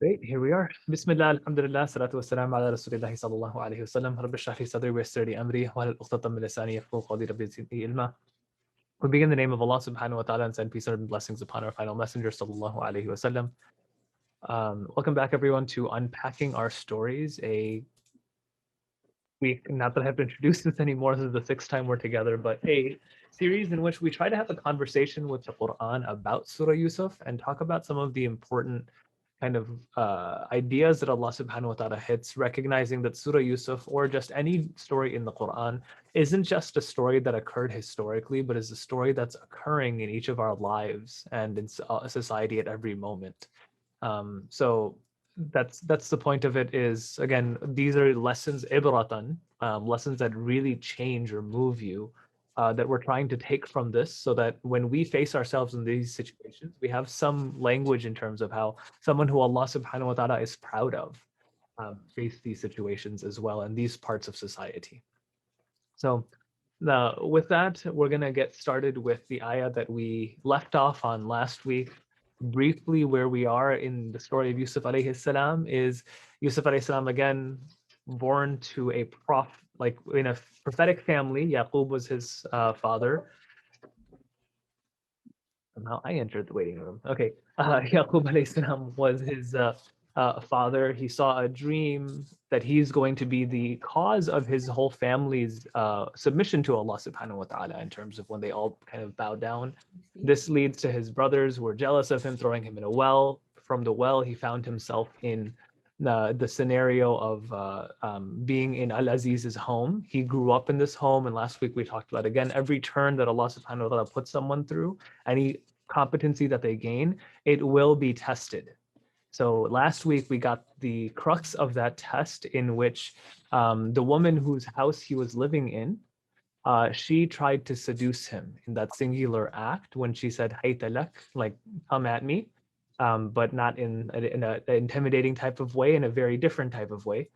Great, here we are. Bismillah, alhamdulillah, salatu wassalam ala rasulillahi sallallahu alayhi wa sallam. Rabbi shrah li sadri wa yassir li amri wa hlul 'uqdatam min lisani yafqahu qawli. Rabbi zidni ilma. We begin in the name of Allah subhanahu wa ta'ala and send peace and blessings upon our final messenger sallallahu alayhi wa sallam. Welcome back everyone to Unpacking Our Stories, not that I have to introduce this anymore, this is the sixth time we're together, but a series in which we try to have a conversation with the Qur'an about Surah Yusuf and talk about some of the important kind of ideas that Allah subhanahu wa ta'ala hits, recognizing that Surah Yusuf or just any story in the Quran isn't just a story that occurred historically, but is a story that's occurring in each of our lives and in society at every moment. So that's the point of it is, again, these are lessons, ibratan, lessons that really change or move you, that we're trying to take from this so that when we face ourselves in these situations, we have some language in terms of how someone who Allah subhanahu wa ta'ala is proud of face these situations as well in these parts of society. So with that, we're going to get started with the ayah that we left off on last week. Briefly, where we are in the story of Yusuf alayhi salam is Yusuf alayhi salam, again, born to a like in a prophetic family. Yaqub was his father. Somehow I entered the waiting room. Okay, Yaqub alayhi salam was his father. He saw a dream that he's going to be the cause of his whole family's submission to Allah subhanahu wa ta'ala in terms of when they all kind of bow down. This leads to his brothers who were jealous of him, throwing him in a well. From the well, he found himself in the scenario of being in Aziz's home. He grew up in this home, and last week we talked about, again, every turn that Allah subhanahu wa ta'ala puts someone through, any competency that they gain, it will be tested. So last week we got the crux of that test, in which the woman whose house he was living in, she tried to seduce him in that singular act when she said, "Hayta lak," like come at me, but not in an intimidating type of way, in a very different type of way.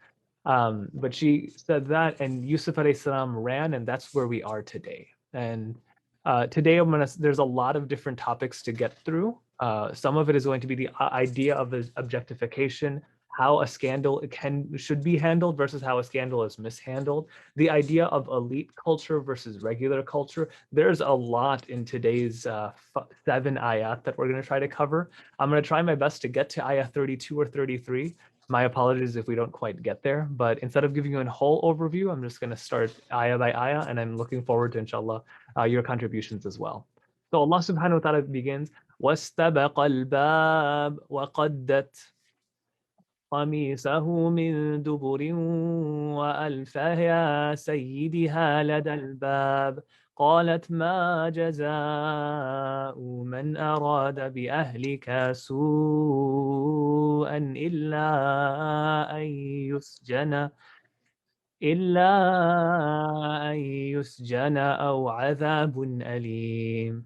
But she said that, and Yusuf alayhi salam ran, and that's where we are today. And today there's a lot of different topics to get through. Some of it is going to be the idea of objectification, how a scandal should be handled versus how a scandal is mishandled, the idea of elite culture versus regular culture. There's a lot in today's 7 ayat that we're going to try to cover. I'm going to try my best to get to ayah 32 or 33. My apologies if we don't quite get there, but instead of giving you a whole overview, I'm just going to start ayah by ayah, and I'm looking forward to, inshallah, your contributions as well. So Allah subhanahu wa ta'ala begins, وَاسْتَبَقَ الْبَابِ وَقَدَّتْ قميصه من دبر وألف يا سيدها لدى الباب قالت ما جزاء من أراد بأهلك سوءا إلا أن يسجن أو عذاب أليم.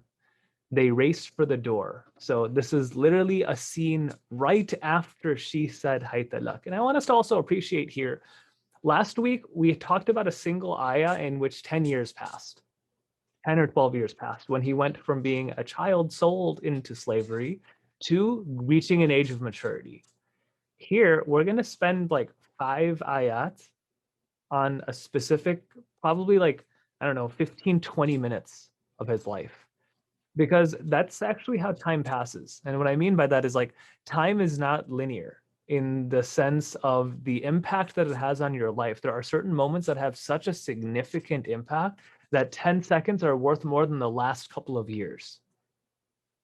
They raced for the door. So this is literally a scene right after she said Hayta lak. And I want us to also appreciate here, last week we talked about a single ayah in which 10 years passed, 10 or 12 years passed, when he went from being a child sold into slavery to reaching an age of maturity. Here, we're going to spend like 5 ayat on a specific, probably like, I don't know, 15, 20 minutes of his life. Because that's actually how time passes. And what I mean by that is, like, time is not linear in the sense of the impact that it has on your life. There are certain moments that have such a significant impact that 10 seconds are worth more than the last couple of years,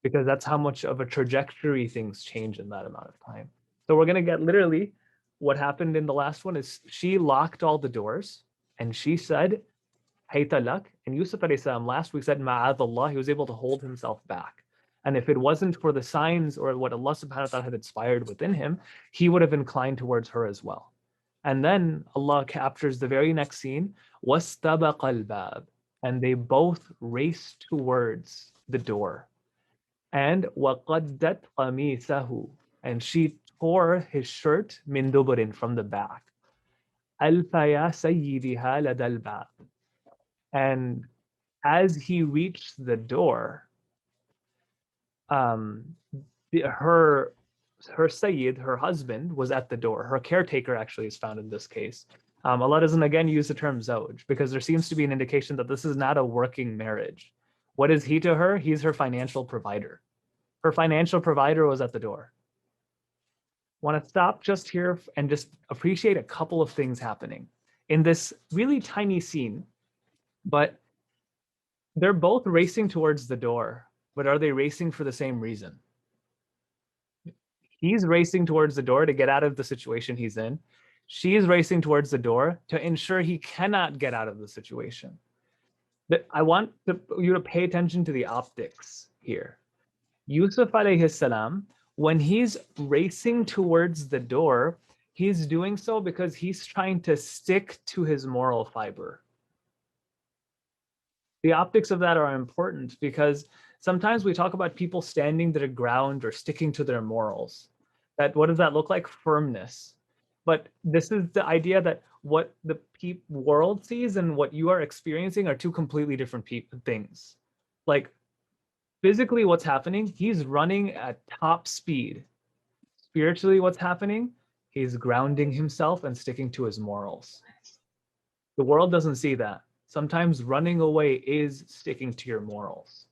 because that's how much of a trajectory things change in that amount of time. So we're going to get literally what happened in the last one is she locked all the doors and she said, Hayta lak. And Yusuf alayhi salam last week said, Ma'adallah, he was able to hold himself back. And if it wasn't for the signs or what Allah subhanahu wa ta'ala had inspired within him, he would have inclined towards her as well. And then Allah captures the very next scene, وَاسْتَبَقَ الْبَابِ, and they both raced towards the door. And وَقَدَّتْ قَمِيسَهُ, and she tore his shirt min duburin, from the back. أَلْفَ يَا سَيِّدِهَا لَدَى الْبَابِ, and as he reached the door, her her Sayyid, her husband, was at the door. Her caretaker actually is found in this case. Allah doesn't again use the term Zawj because there seems to be an indication that this is not a working marriage. What is he to her? He's her financial provider. Her financial provider was at the door. Want to stop just here and just appreciate a couple of things happening in this really tiny scene, but they're both racing towards the door, but are they racing for the same reason? He's racing towards the door to get out of the situation he's in. She's racing towards the door to ensure he cannot get out of the situation. But I want you to pay attention to the optics here. Yusuf alayhi salam, when he's racing towards the door, he's doing so because he's trying to stick to his moral fiber. The optics of that are important because sometimes we talk about people standing their ground or sticking to their morals. What does that look like? Firmness. But this is the idea that what the world sees and what you are experiencing are two completely different things. Like physically what's happening, he's running at top speed. Spiritually what's happening, he's grounding himself and sticking to his morals. The world doesn't see that. Sometimes running away is sticking to your morals.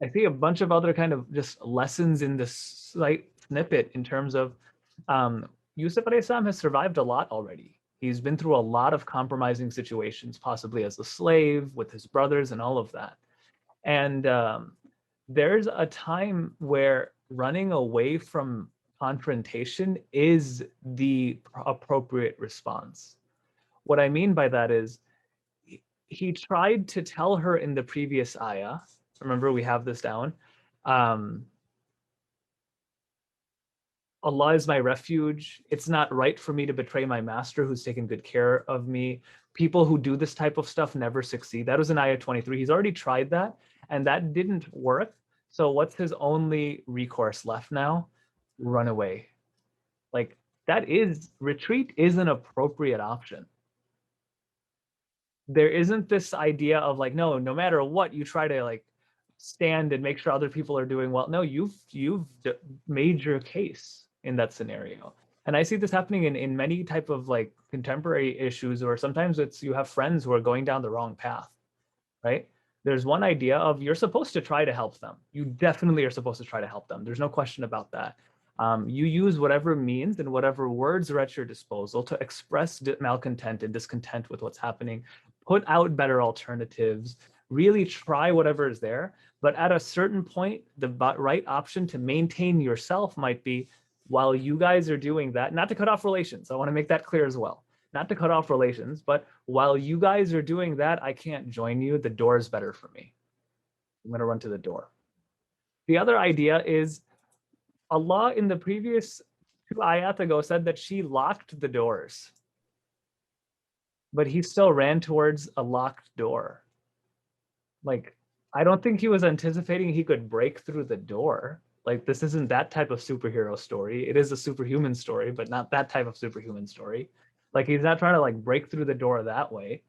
I see a bunch of other kind of just lessons in this slight snippet in terms of Yusuf alayhi salam has survived a lot already. He's been through a lot of compromising situations, possibly as a slave with his brothers and all of that. And there's a time where running away from confrontation is the appropriate response. What I mean by that is he tried to tell her in the previous ayah, remember we have this down, Allah is my refuge. It's not right for me to betray my master who's taken good care of me. People who do this type of stuff never succeed. That was in ayah 23. He's already tried that and that didn't work. So what's his only recourse left now? Run away. Like retreat is an appropriate option. There isn't this idea of like, no matter what, you try to like stand and make sure other people are doing well. No, you've made your case in that scenario. And I see this happening in many type of like contemporary issues, or sometimes it's you have friends who are going down the wrong path, right? There's one idea of you're supposed to try to help them. You definitely are supposed to try to help them. There's no question about that. You use whatever means and whatever words are at your disposal to express malcontent and discontent with what's happening, put out better alternatives, really try whatever is there. But at a certain point, the right option to maintain yourself might be, while you guys are doing that, not to cut off relations. I want to make that clear as well. Not to cut off relations, but while you guys are doing that, I can't join you. The door is better for me. I'm going to run to the door. The other idea is Allah in the previous 2 ayat ago said that she locked the doors, but he still ran towards a locked door. Like, I don't think he was anticipating he could break through the door. Like, this isn't that type of superhero story. It is a superhuman story, but not that type of superhuman story. Like, he's not trying to like break through the door that way,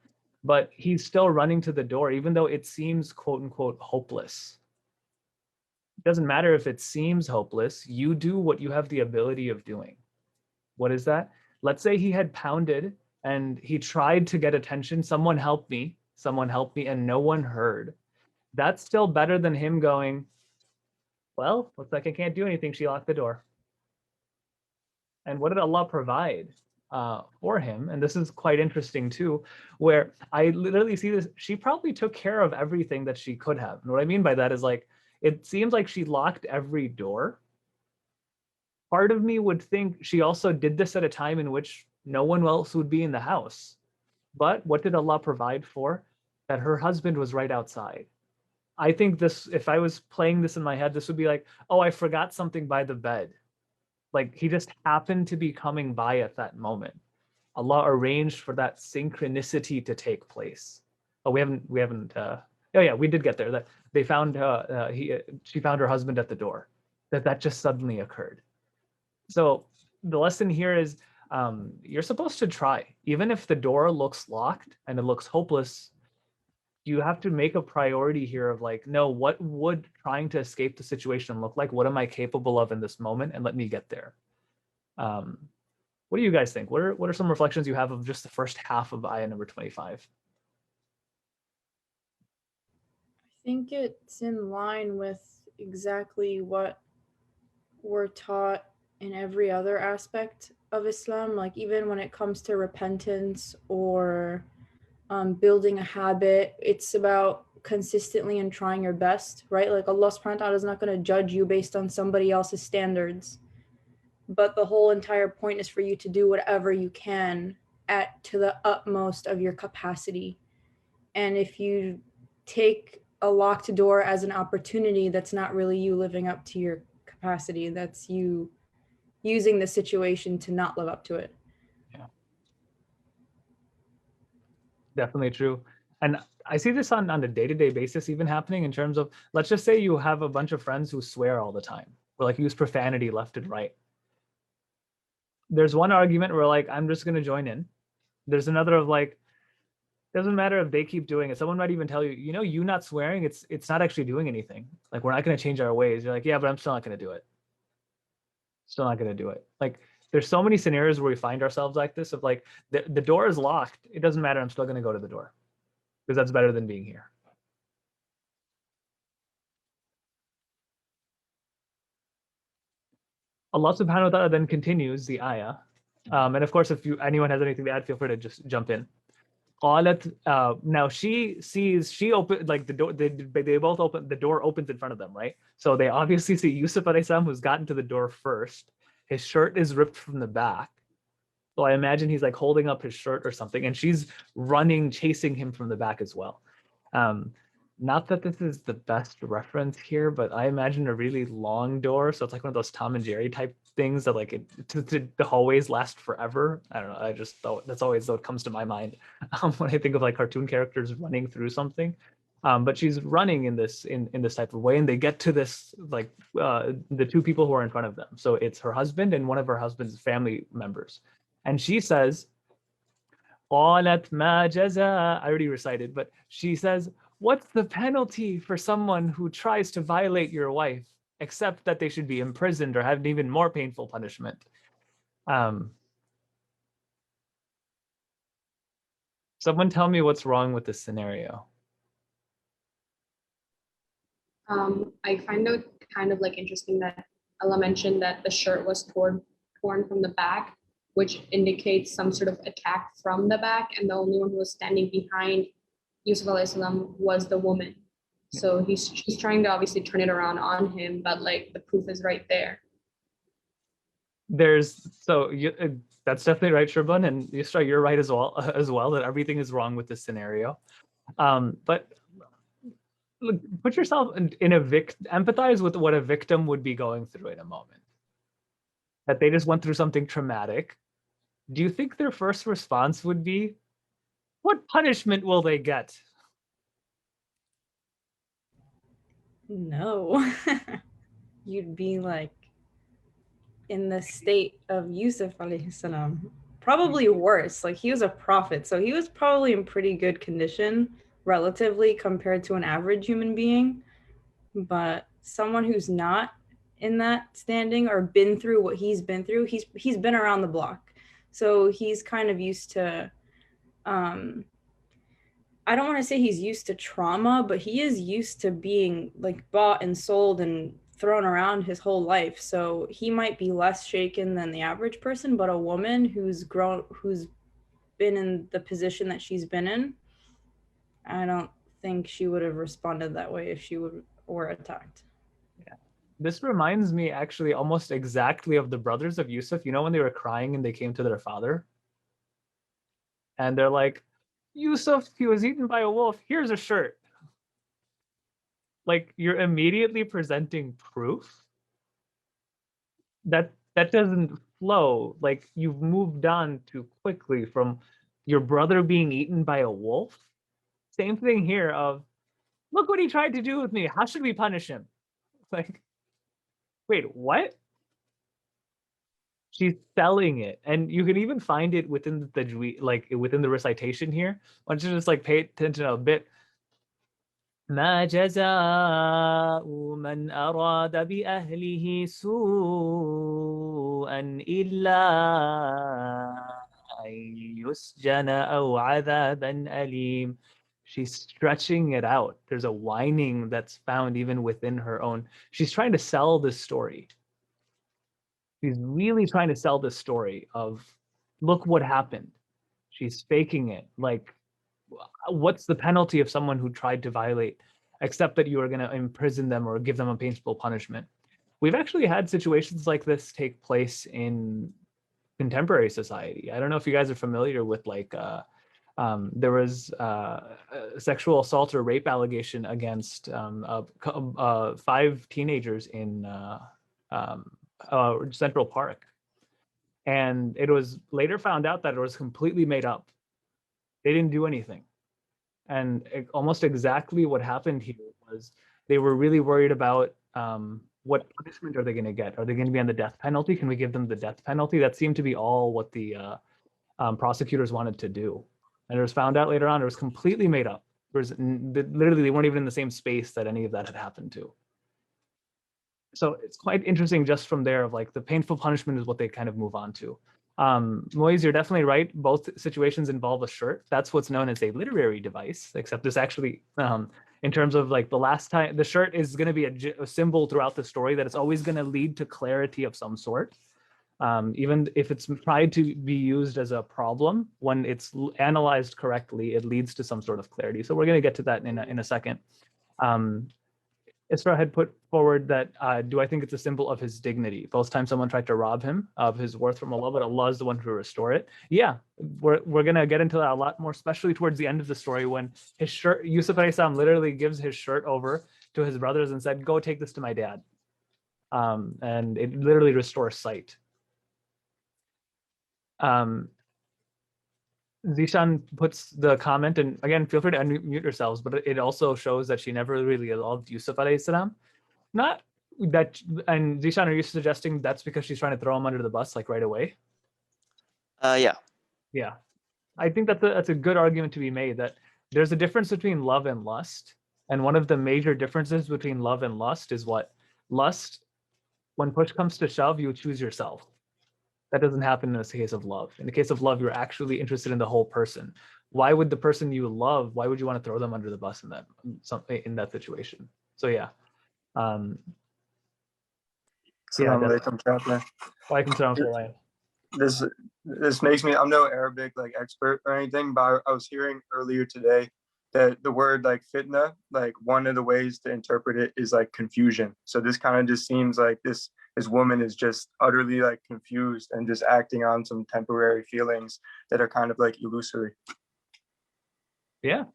but he's still running to the door, even though it seems quote unquote hopeless. It doesn't matter if it seems hopeless. You do what you have the ability of doing. What is that? Let's say he had pounded and he tried to get attention. Someone help me, and no one heard. That's still better than him going, well, looks like I can't do anything. She locked the door. And what did Allah provide for him? And this is quite interesting too, where I literally see this. She probably took care of everything that she could have. And what I mean by that is like, it seems like she locked every door. Part of me would think she also did this at a time in which no one else would be in the house. But what did Allah provide for? That her husband was right outside. I think this, if I was playing this in my head, this would be like, oh, I forgot something by the bed. Like he just happened to be coming by at that moment. Allah arranged for that synchronicity to take place. Oh, we haven't, oh yeah, we did get there. That they found, she found her husband at the door. That just suddenly occurred. So the lesson here is you're supposed to try. Even if the door looks locked and it looks hopeless, you have to make a priority here of like, no, what would trying to escape the situation look like? What am I capable of in this moment? And let me get there. What do you guys think? What are some reflections you have of just the first half of ayah number 25? I think it's in line with exactly what we're taught in every other aspect of Islam, like even when it comes to repentance or building a habit, it's about consistently and trying your best, right? Like Allah subhanahu wa ta'ala is not going to judge you based on somebody else's standards, but the whole entire point is for you to do whatever you can at to the utmost of your capacity. And if you take a locked door as an opportunity, that's not really you living up to your capacity. That's you using the situation to not live up to it. Yeah, definitely true. And I see this on a day-to-day basis even happening in terms of, let's just say you have a bunch of friends who swear all the time, or like use profanity left and right. There's one argument where like, I'm just going to join in. There's another of like, doesn't matter if they keep doing it. Someone might even tell you, you know, you not swearing, it's not actually doing anything. Like, we're not going to change our ways. You're like, yeah, but I'm still not going to do it. Still not going to do it. Like, there's so many scenarios where we find ourselves like this of like, the door is locked. It doesn't matter. I'm still going to go to the door because that's better than being here. Allah subhanahu wa ta'ala then continues the ayah. And of course, if anyone has anything to add, feel free to just jump in. Now she opened like the door, they both open, the door opens in front of them, right? So they obviously see Yusuf alayhi salam, who's gotten to the door first. His shirt is ripped from the back. So I imagine he's like holding up his shirt or something, and she's running, chasing him from the back as well. Not that this is the best reference here, but I imagine a really long door. So it's like one of those Tom and Jerry type things that like the hallways last forever. I don't know. I just thought that's always what comes to my mind when I think of like cartoon characters running through something. But she's running in this type of way, and they get to this like the two people who are in front of them. So it's her husband and one of her husband's family members, and she says, قالت ما جزاء. I already recited, but she says, what's the penalty for someone who tries to violate your wife, except that they should be imprisoned or have an even more painful punishment? Someone tell me what's wrong with this scenario. I find it kind of like interesting that Allah mentioned that the shirt was torn from the back, which indicates some sort of attack from the back, and the only one who was standing behind Yusuf alayhi salam was the woman. So she's trying to obviously turn it around on him, but like the proof is right there. That's definitely right, Sherban, and Yusra, you're right as well that everything is wrong with this scenario. But look, put yourself empathize with what a victim would be going through in a moment. That they just went through something traumatic. Do you think their first response would be, what punishment will they get? No. You'd be like in the state of Yusuf alayhi salam. Probably worse. Like he was a prophet, so he was probably in pretty good condition relatively compared to an average human being. But someone who's not in that standing or been through what he's been through, he's been around the block. So he's kind of used to I don't want to say he's used to trauma, but he is used to being like bought and sold and thrown around his whole life. So he might be less shaken than the average person, but a woman who's been in the position that she's been in, I don't think she would have responded that way if she were attacked. Yeah. This reminds me actually almost exactly of the brothers of Yusuf. You know, when they were crying and they came to their father and they're like, Yusuf, he was eaten by a wolf. Here's a shirt. Like, you're immediately presenting proof that doesn't flow. Like, you've moved on too quickly from your brother being eaten by a wolf. Same thing here of, look what he tried to do with me. How should we punish him? Like, wait, what? She's selling it, and you can even find it within the recitation here. Why don't you just like pay attention a bit? ما جزاء من أراد بأهله سوءا إلا أن يسجن أو عذابا أليم. She's stretching it out. There's a whining that's found even within her own. She's trying to sell this story. She's really trying to sell this story of, look what happened. She's faking it. Like, what's the penalty of someone who tried to violate, except that you are going to imprison them or give them a painful punishment? We've actually had situations like this take place in contemporary society. I don't know if you guys are familiar with like there was a sexual assault or rape allegation against 5 teenagers in Central Park, and it was later found out that it was completely made up. They didn't do anything. And almost exactly what happened here was they were really worried about what punishment are they going to get? Are they going to be on the death penalty? Can we give them the death penalty? That seemed to be all what the prosecutors wanted to do. And it was found out later on it was completely made up. Literally, they weren't even in the same space that any of that had happened to. So it's quite interesting just from there of like the painful punishment is what they kind of move on to. Moise, you're definitely right. Both situations involve a shirt. That's what's known as a literary device, except this actually, in terms of like the last time, the shirt is going to be a symbol throughout the story that it's always going to lead to clarity of some sort. Even if it's tried to be used as a problem, when it's analyzed correctly, it leads to some sort of clarity. So we're going to get to that in a second. Isra had put forward that, do I think it's a symbol of his dignity? Both times someone tried to rob him of his worth from Allah, but Allah is the one who restore it. Yeah, we're going to get into that a lot more, especially towards the end of the story when his shirt, Yusuf alayhi salam literally gives his shirt over to his brothers and said, go take this to my dad. And it literally restores sight. Zishan puts the comment, and again, feel free to unmute yourselves, but it also shows that she never really loved Yusuf alayhi salam. Not that, and Zishan, are you suggesting that's because she's trying to throw him under the bus like right away? Yeah. Yeah, I think that's a good argument to be made, that there's a difference between love and lust, and one of the major differences between love and lust is what? Lust, when push comes to shove, you choose yourself. That doesn't happen in the case of love. In the case of love, you're actually interested in the whole person. Why would the person you love, why would you want to throw them under the bus in that situation? So yeah. Assalamu Yeah, alaikum, Chaplain. Walaikum salam for life. This makes me, I'm no Arabic like expert or anything, but I was hearing earlier today that the word like fitna, like one of the ways to interpret it is like confusion. So this kind of just seems like this woman is just utterly like confused and just acting on some temporary feelings that are kind of like illusory. Yeah,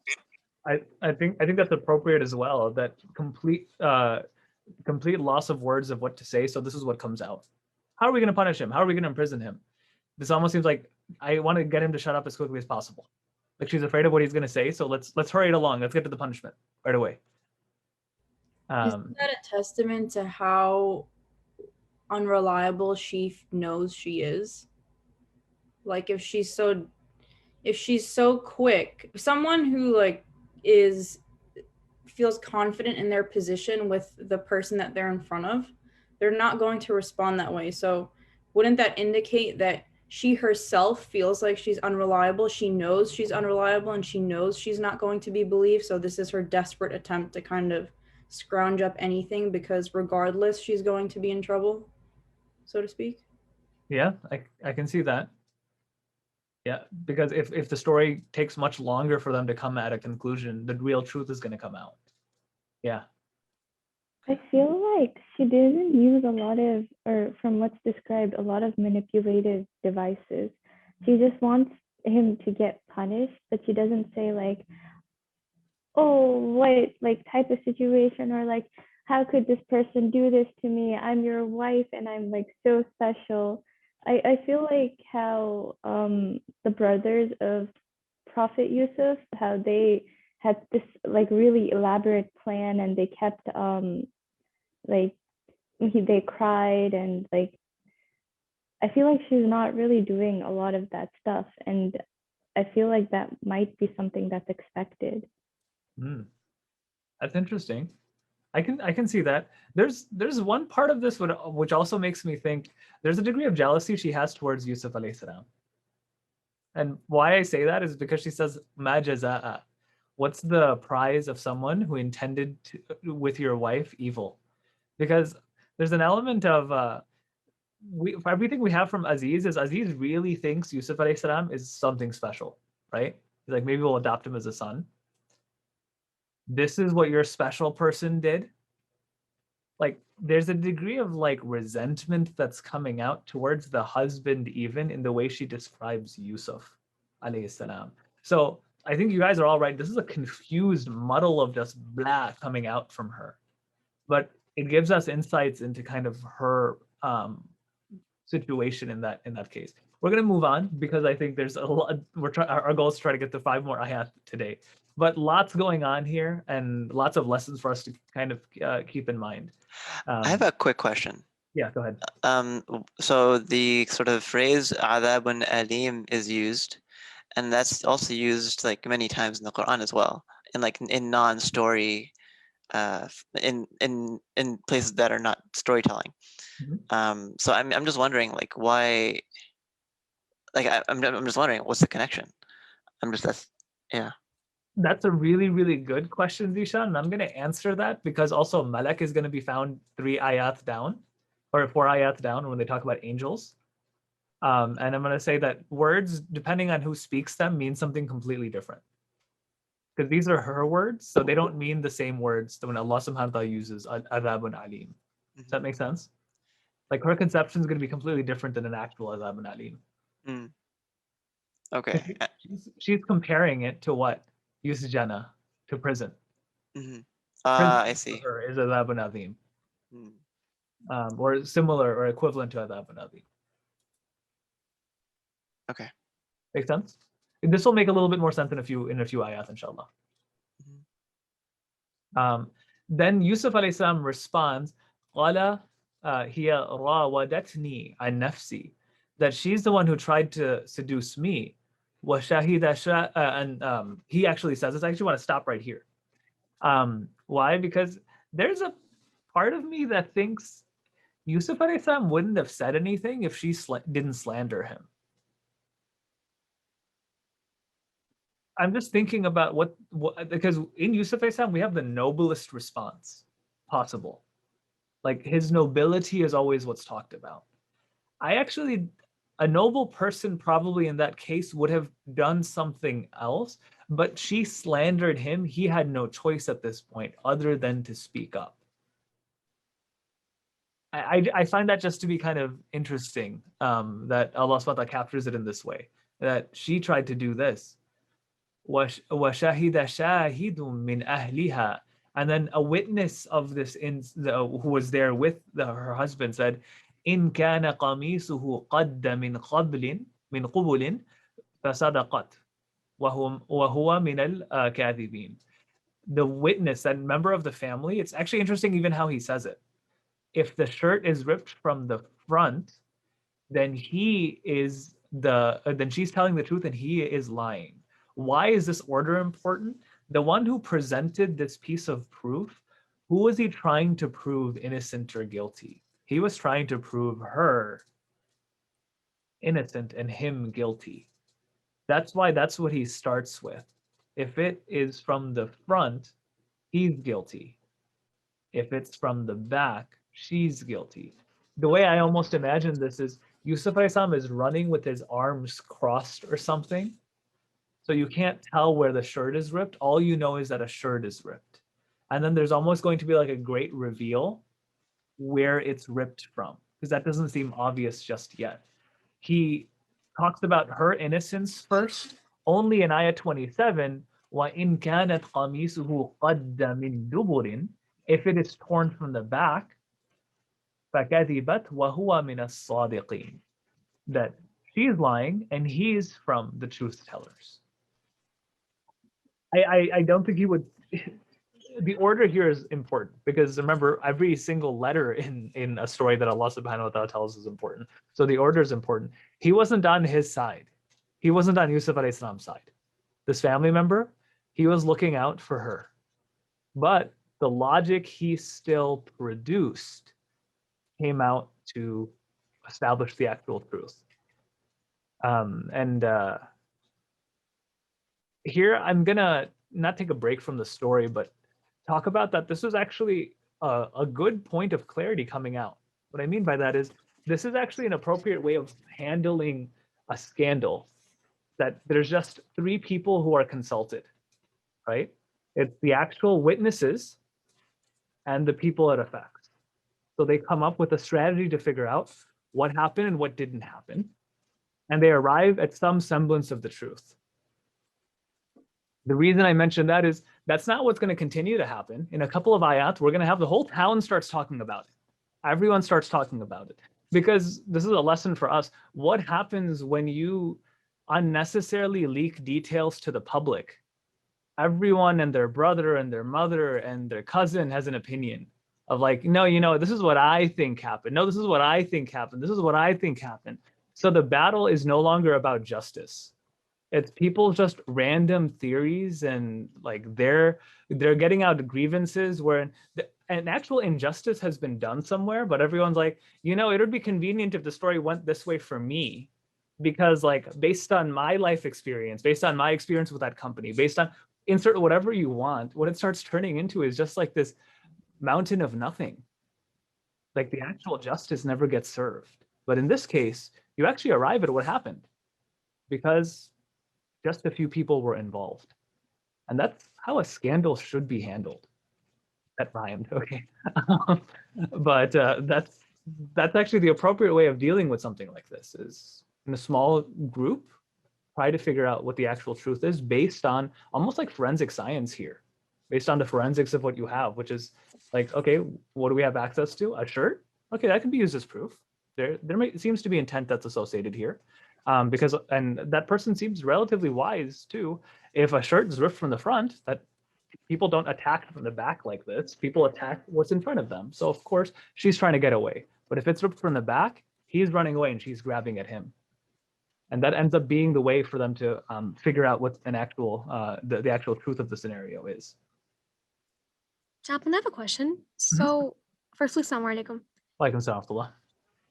I think that's appropriate as well. That complete loss of words of what to say. So this is what comes out. How are we going to punish him? How are we going to imprison him? This almost seems like I want to get him to shut up as quickly as possible. Like she's afraid of what he's going to say. So let's hurry it along. Let's get to the punishment right away. Isn't that a testament to how unreliable she knows she is? Like if she's so quick, someone who like feels confident in their position with the person that they're in front of, they're not going to respond that way. So wouldn't that indicate that she herself feels like she's unreliable? She knows she's unreliable and she knows she's not going to be believed. So this is her desperate attempt to kind of scrounge up anything, because regardless, she's going to be in trouble, so to speak. Yeah, I can see that. Yeah, because if the story takes much longer for them to come at a conclusion, the real truth is going to come out. Yeah. I feel like she doesn't use a lot of, or from what's described, a lot of manipulative devices. She just wants him to get punished, but she doesn't say like, oh, what like type of situation, or like, how could this person do this to me? I'm your wife and I'm like so special. I feel like how the brothers of Prophet Yusuf, how they had this like really elaborate plan, and they kept like they cried, and like I feel like she's not really doing a lot of that stuff, and I feel like that might be something that's expected. That's interesting. I can see that. There's one part of this which also makes me think there's a degree of jealousy she has towards Yusuf alayhi salam. And why I say that is because she says, "Ma jaza'a." What's the prize of someone who intended to, with your wife evil? Because there's an element of everything we have from Aziz is Aziz really thinks Yusuf alayhi salam is something special, right? He's like, maybe we'll adopt him as a son. This is what your special person did. Like there's a degree of like resentment that's coming out towards the husband, even in the way she describes Yusuf alayhi salam. So I think you guys are all right. This is a confused muddle of just blah coming out from her, but it gives us insights into kind of her situation in that case. We're going to move on because I think there's a lot. Our goal is to try to get to 5 more ayat today, but lots going on here and lots of lessons for us to kind of keep in mind. I have a quick question. Yeah, go ahead. So the sort of phrase "adabun alim" is used, and that's also used like many times in the Quran as well, and like in non-story, in places that are not storytelling. Mhm. So I'm just wondering like why. Like I'm just wondering what's the connection. That's a really, really good question, Zishan, and I'm going to answer that because also Malak is going to be found 3 ayat down or 4 ayat down when they talk about angels. And I'm going to say that words, depending on who speaks them, mean something completely different. Because these are her words, so they don't mean the same words that when Allah subhanahu wa ta'ala uses adabun alim. Does that make sense? Like her conception is going to be completely different than an actual adabun alim. Okay. She's comparing it to what? Yusjana, to prison. I see. For her is adabun alim. Or similar or equivalent to adabun alim. Okay. Make sense? This will make a little bit more sense in a few ayat, inshallah. Then Yusuf alayhi salam responds, "Qala hiya rawadatni an nafsi," that she's the one who tried to seduce me. Wa shahida and he actually says this. I actually want to stop right here. Why? Because there's a part of me that thinks Yusuf alayhi salam wouldn't have said anything if she didn't slander him. I'm just thinking about what because in Yusuf alayhi salam we have the noblest response possible. Like his nobility is always what's talked about. A noble person probably in that case would have done something else, but she slandered him. He had no choice at this point other than to speak up. I find that just to be kind of interesting, that Allah subhanahu wa ta'ala captures it in this way, that she tried to do this. وَشَهِدَ شَاهِدٌ مِّنْ أَهْلِهَا, and then a witness of this who was there with her husband said, إِنْ كَانَ قَمِيصُهُ قَدَّ مِنْ قُبُلٍ فَصَدَقَتْ وَهُوَ مِنَ الْكَاذِبِينَ. The witness, that member of the family, it's actually interesting even how he says it. If the shirt is ripped from the front, then she's telling the truth and he is lying. Why is this order important? The one who presented this piece of proof, who was he trying to prove innocent or guilty? He was trying to prove her innocent and him guilty. That's why that's what he starts with. If it is from the front, he's guilty. If it's from the back, she's guilty. The way I almost imagine this is Yusuf alayhi salam is running with his arms crossed or something. So you can't tell where the shirt is ripped. All you know is that a shirt is ripped. And then there's almost going to be like a great reveal where it's ripped from, because that doesn't seem obvious just yet. He talks about her innocence first, only in ayah 27, وَإِنْ كَانَتْ قَمِيصُهُ قَدَّ مِنْ دُبُرٍ, if it is torn from the back, فَكَذِبَتْ وَهُوَ مِنَ الصَّادِقِينَ, that she's lying and he's from the truth tellers. I don't think he would. The order here is important because remember, every single letter in a story that Allah subhanahu wa ta'ala tells is important. So the order is important. He wasn't on his side. He wasn't on Yusuf alayhi salam's side. This family member, he was looking out for her. but the logic he still produced came out to establish the actual truth. And here I'm gonna not take a break from the story, but talk about that this was actually a good point of clarity coming out. What I mean by that is this is actually an appropriate way of handling a scandal, that there's just 3 people who are consulted, right? It's the actual witnesses and the it affects. So they come up with a strategy to figure out what happened and what didn't happen. And they arrive at some semblance of the truth. The reason I mentioned that is that's not what's going to continue to happen. In a couple of ayat, we're going to have the whole town starts talking about it. Everyone starts talking about it. Because this is a lesson for us. What happens when you unnecessarily leak details to the public? Everyone and their brother and their mother and their cousin has an opinion of like, no, you know, this is what I think happened. No, this is what I think happened. This is what I think happened. So the battle is no longer about justice. It's people just random theories, and like they're getting out grievances where an actual injustice has been done somewhere, but everyone's like, you know, it would be convenient if the story went this way for me, because like based on my life experience, based on my experience with that company, based on insert whatever you want, what it starts turning into is just like this mountain of nothing. Like the actual justice never gets served. But in this case, you actually arrive at what happened because just a few people were involved. And that's how a scandal should be handled. That rhymed, okay. But that's actually the appropriate way of dealing with something like this, is in a small group, try to figure out what the actual truth is based on almost like forensic science here, based on the forensics of what you have, which is like, okay, what do we have access to? A shirt? Okay, that can be used as proof. There seems to be intent that's associated here. Because, and that person seems relatively wise too. If a shirt is ripped from the front, that people don't attack from the back like this. People attack what's in front of them. So of course she's trying to get away. But if it's ripped from the back, he's running away and she's grabbing at him. And that ends up being the way for them to figure out what an actual, the actual truth of the scenario is. Chaplain, I have a question. So, firstly, assalamu alaikum. Walaikum salam.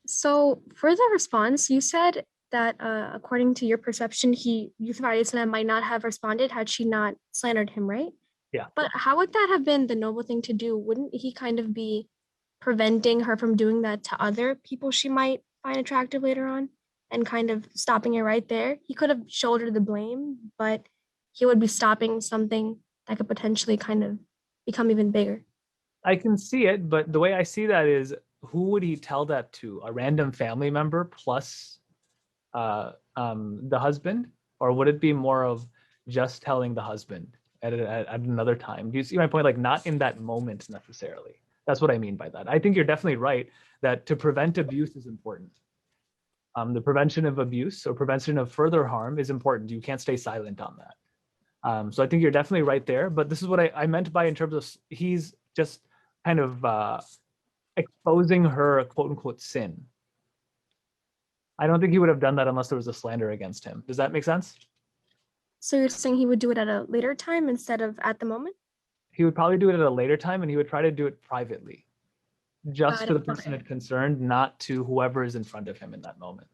So, for the response, you said that according to your perception, Yusuf alayhi salam might not have responded had she not slandered him, right? Yeah. But how would that have been the noble thing to do? Wouldn't he kind of be preventing her from doing that to other people she might find attractive later on, and kind of stopping it right there? He could have shouldered the blame, but he would be stopping something that could potentially kind of become even bigger. I can see it, but the way I see that is, who would he tell that to? A random family member plus the husband? Or would it be more of just telling the husband at another time? Do you see my point? Like, not in that moment necessarily. That's what I mean by that. I think you're definitely right that to prevent abuse is important. The prevention of abuse or prevention of further harm is important. You can't stay silent on that. So I think you're definitely right there. But this is what I meant by in terms of he's just kind of exposing her quote unquote sin. I don't think he would have done that unless there was a slander against him. Does that make sense? So you're saying he would do it at a later time instead of at the moment? He would probably do it at a later time, and he would try to do it privately, just to the person it concerned, not to whoever is in front of him in that moment.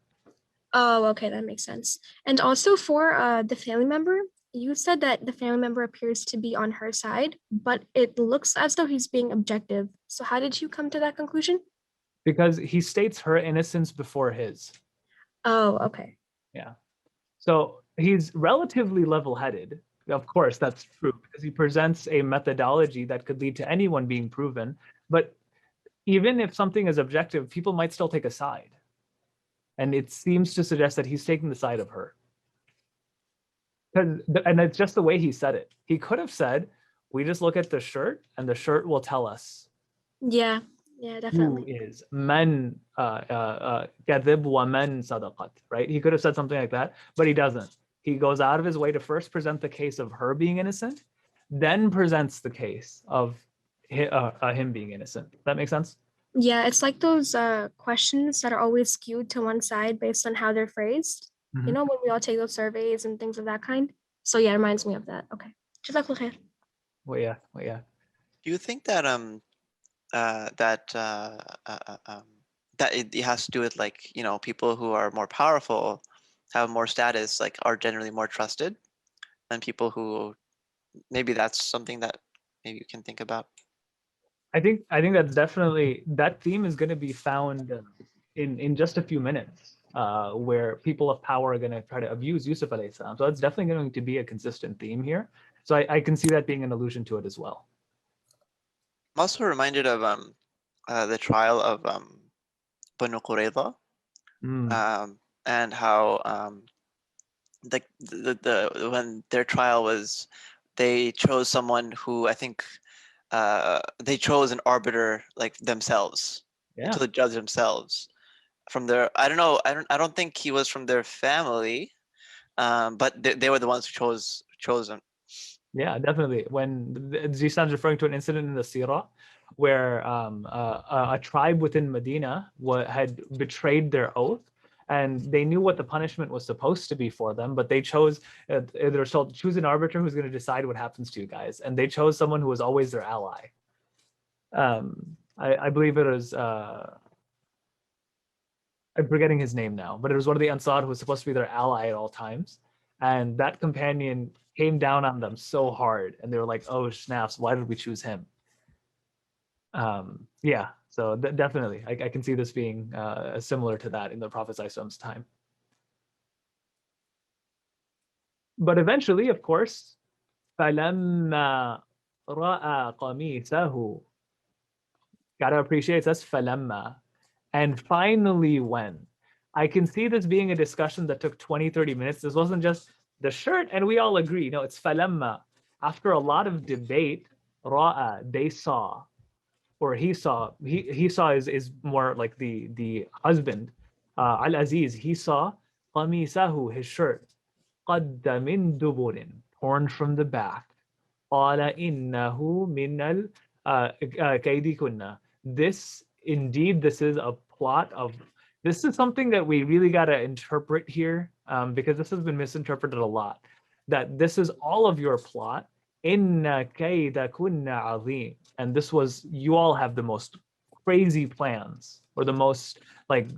Oh, okay, that makes sense. And also for the family member, you said that the family member appears to be on her side, but it looks as though he's being objective. So how did you come to that conclusion? Because he states her innocence before his. Oh, okay. Yeah. So he's relatively level-headed. Of course, that's true, because he presents a methodology that could lead to anyone being proven. But even if something is objective, people might still take a side. And it seems to suggest that he's taking the side of her. And it's just the way he said it. He could have said, we just look at the shirt and the shirt will tell us. Yeah, definitely. Who is man kadhib wa man sadaqat, right? He could have said something like that, but he doesn't. He goes out of his way to first present the case of her being innocent, then presents the case of him being innocent. That makes sense? Yeah, it's like those questions that are always skewed to one side based on how they're phrased. Mm-hmm. You know, when we all take those surveys and things of that kind. So yeah, it reminds me of that. Okay. Jazakallah khair. Well, yeah. Do you think that that it has to do with, like, you know, people who are more powerful, have more status, like, are generally more trusted than people who, maybe that's something that maybe you can think about? I think that's definitely, that theme is going to be found in just a few minutes, where people of power are going to try to abuse Yusuf alayhi salam. So it's definitely going to be a consistent theme here. So I can see that being an allusion to it as well. I'm also reminded of the trial of Banu Qurayza, and how the when their trial was, they chose someone who, I think, they chose an arbiter, like, themselves, Yeah. to the judge themselves from their, I don't know, I don't think he was from their family, but they were the ones who chose him. Yeah, definitely. When Zisan's referring to an incident in the Sirah where a tribe within Medina had betrayed their oath, and they knew what the punishment was supposed to be for them, but they chose, they were told, choose an arbiter who's going to decide what happens to you guys. And they chose someone who was always their ally. I believe it was, I'm forgetting his name now, but it was one of the Ansar who was supposed to be their ally at all times. And that companion came down on them so hard, and they were like, oh snaps, why did we choose him? Yeah, so definitely I can see this being similar to that in the Prophet ﷺ's time. But eventually, of course, فَلَمَّا رَأَى قَمِيصَهُ, gotta appreciate that's فَلَمَّا, and finally when. I can see this being a discussion that took 20-30 minutes. This wasn't just the shirt and we all agree. No, it's فَلَمَّا. After a lot of debate, رَأَى, they saw, or he saw, he saw is more like the husband, Al-Aziz, he saw قَمِيصَهُ, his shirt, قَدَّ مِن دُبُرٍ, torn from the back. قَالَ إِنَّهُ مِنَ الْكَيْدِكُنَّ. This, indeed, this is a plot of, this is something that we really got to interpret here, because this has been misinterpreted a lot, that this is all of your plot. Inna kaydakunna azim. And this was, you all have the most crazy plans, or the most like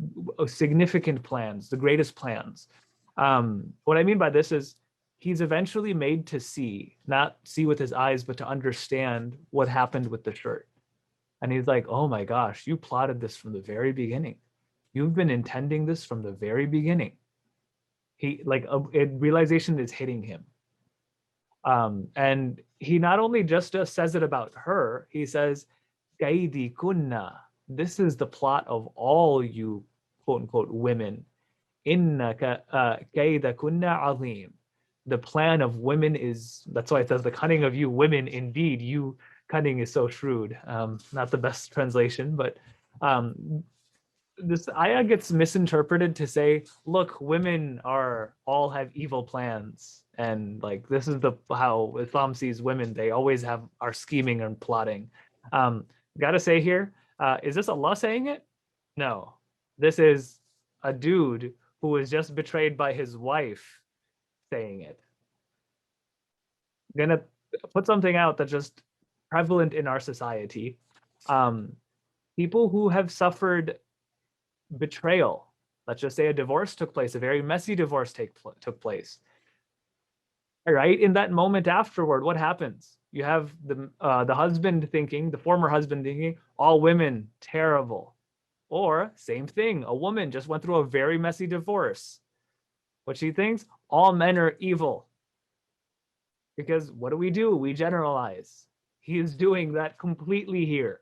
significant plans, the greatest plans. What I mean by this is he's eventually made to see, not see with his eyes, but to understand what happened with the shirt. And he's like, oh my gosh, you plotted this from the very beginning. You've been intending this from the very beginning. He like realization is hitting him. And he not only just says it about her, he says, Kaidi kunna, this is the plot of all you quote unquote women. Inna kaida kunna azim. The plan of women is, that's why it says the cunning of you women, indeed, you cunning is so shrewd. Not the best translation, but this ayah gets misinterpreted to say, look, women all have evil plans, and like this is how Islam sees women. They always are scheming and plotting. Gotta say here, is this Allah saying it? No, this is a dude who was just betrayed by his wife saying it. I'm gonna put something out that's just prevalent in our society. People who have suffered betrayal, let's just say a divorce took place, a very messy divorce took place. All right, in that moment afterward, what happens? You have the husband thinking, the former husband thinking, all women terrible. Or same thing, a woman just went through a very messy divorce. What she thinks, all men are evil. Because what do? We generalize. He is doing that completely here.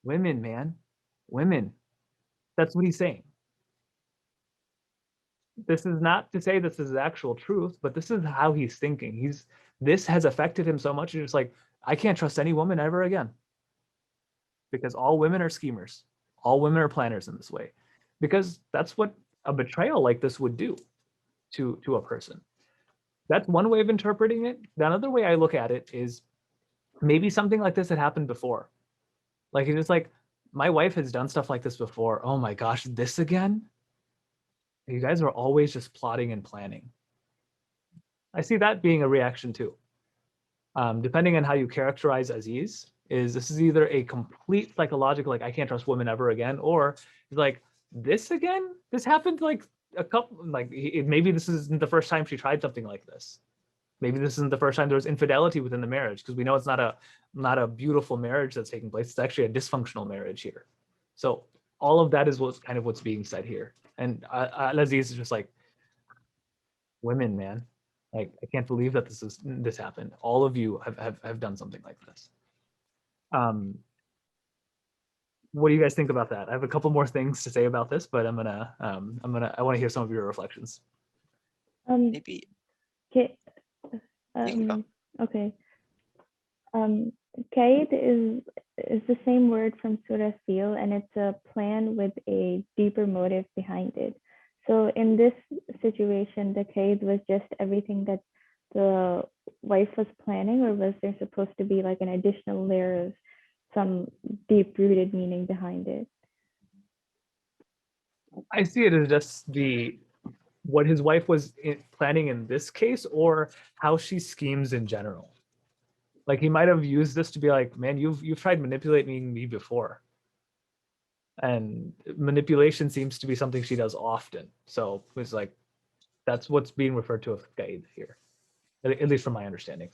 Women, man, women. That's what he's saying. This is not to say this is the actual truth, but this is how he's thinking. This has affected him so much. He's just like, I can't trust any woman ever again. Because all women are schemers. All women are planners in this way. Because that's what a betrayal like this would do to a person. That's one way of interpreting it. The other way I look at it is maybe something like this had happened before. Like it's like, my wife has done stuff like this before. Oh my gosh, this again? You guys are always just plotting and planning. I see that being a reaction too. depending on how you characterize Aziz, this is either a complete psychological, like I can't trust women ever again, or like this again, this happened like a couple, like maybe this isn't the first time she tried something like this. Maybe this isn't the first time there was infidelity within the marriage, because we know it's not a beautiful marriage that's taking place. It's actually a dysfunctional marriage here. So all of that is what's being said here. And Aziz is just like, women, man, like I can't believe that this happened. All of you have done something like this. What do you guys think about that? I have a couple more things to say about this, but I want to hear some of your reflections. Maybe. Okay. You can go. Okay. Kaid is the same word from Surah Fil, and it's a plan with a deeper motive behind it. So in this situation, the kaid was just everything that the wife was planning, or was there supposed to be like an additional layer of some deep-rooted meaning behind it? I see it as just what his wife was planning in this case, or how she schemes in general. Like he might have used this to be like, man, you've tried manipulating me before. And manipulation seems to be something she does often. So it's like, that's what's being referred to as qaid here, at least from my understanding.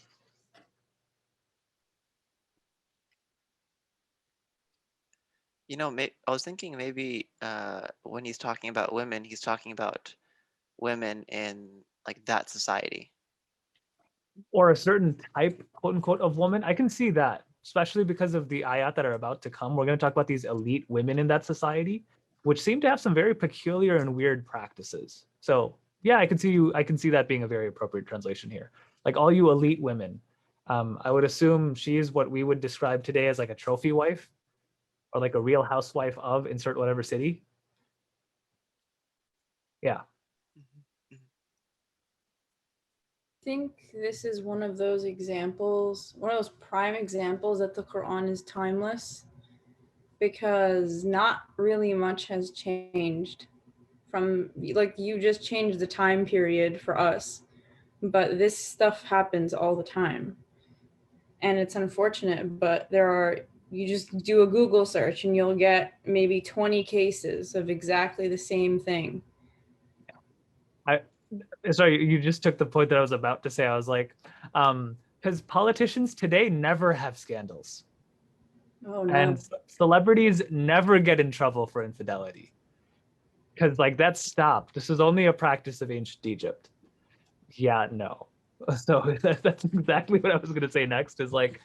You know, I was thinking maybe when he's talking about women, he's talking about women in like that society. Or a certain type, quote unquote, of woman. I can see that, especially because of the ayat that are about to come. We're going to talk about these elite women in that society, which seem to have some very peculiar and weird practices. So yeah, I can see that being a very appropriate translation here. Like all you elite women, I would assume she is what we would describe today as like a trophy wife, or like a real housewife of insert whatever city. Yeah. I think this is one of those examples, one of those prime examples that the Qur'an is timeless, because not really much has changed from, like, you just changed the time period for us, but this stuff happens all the time. And it's unfortunate, but you just do a Google search and you'll get maybe 20 cases of exactly the same thing. Sorry, you just took the point that I was about to say. I was like, because politicians today never have scandals. Oh no. And celebrities never get in trouble for infidelity. Because like that's stopped. This is only a practice of ancient Egypt. Yeah, no. So that's exactly what I was going to say next is like,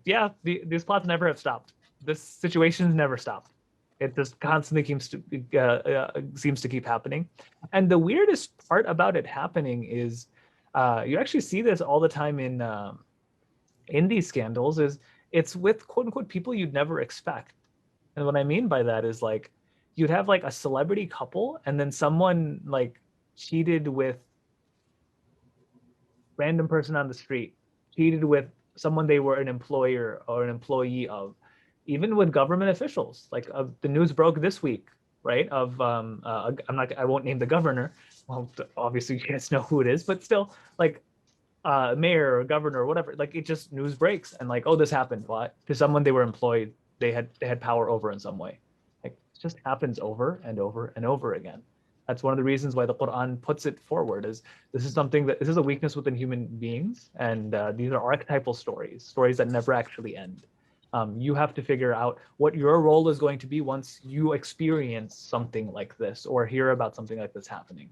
yeah, these plots never have stopped. This situation's never stopped. It just constantly seems to keep happening. And the weirdest part about it happening is you actually see this all the time in these scandals, is it's with quote unquote people you'd never expect. And what I mean by that is like you'd have like a celebrity couple and then someone like cheated with random person on the street, cheated with someone they were an employer or an employee of, even with government officials. Like the news broke this week, right? Of I won't name the governor. Well, obviously you guys know who it is, but still, like mayor or governor or whatever. Like it just news breaks and like, oh, this happened. What? To someone they were employed, they had power over in some way. Like it just happens over and over and over again. That's one of the reasons why the Qur'an puts it forward, is this is a weakness within human beings, and these are archetypal stories that never actually end. You have to figure out what your role is going to be once you experience something like this or hear about something like this happening.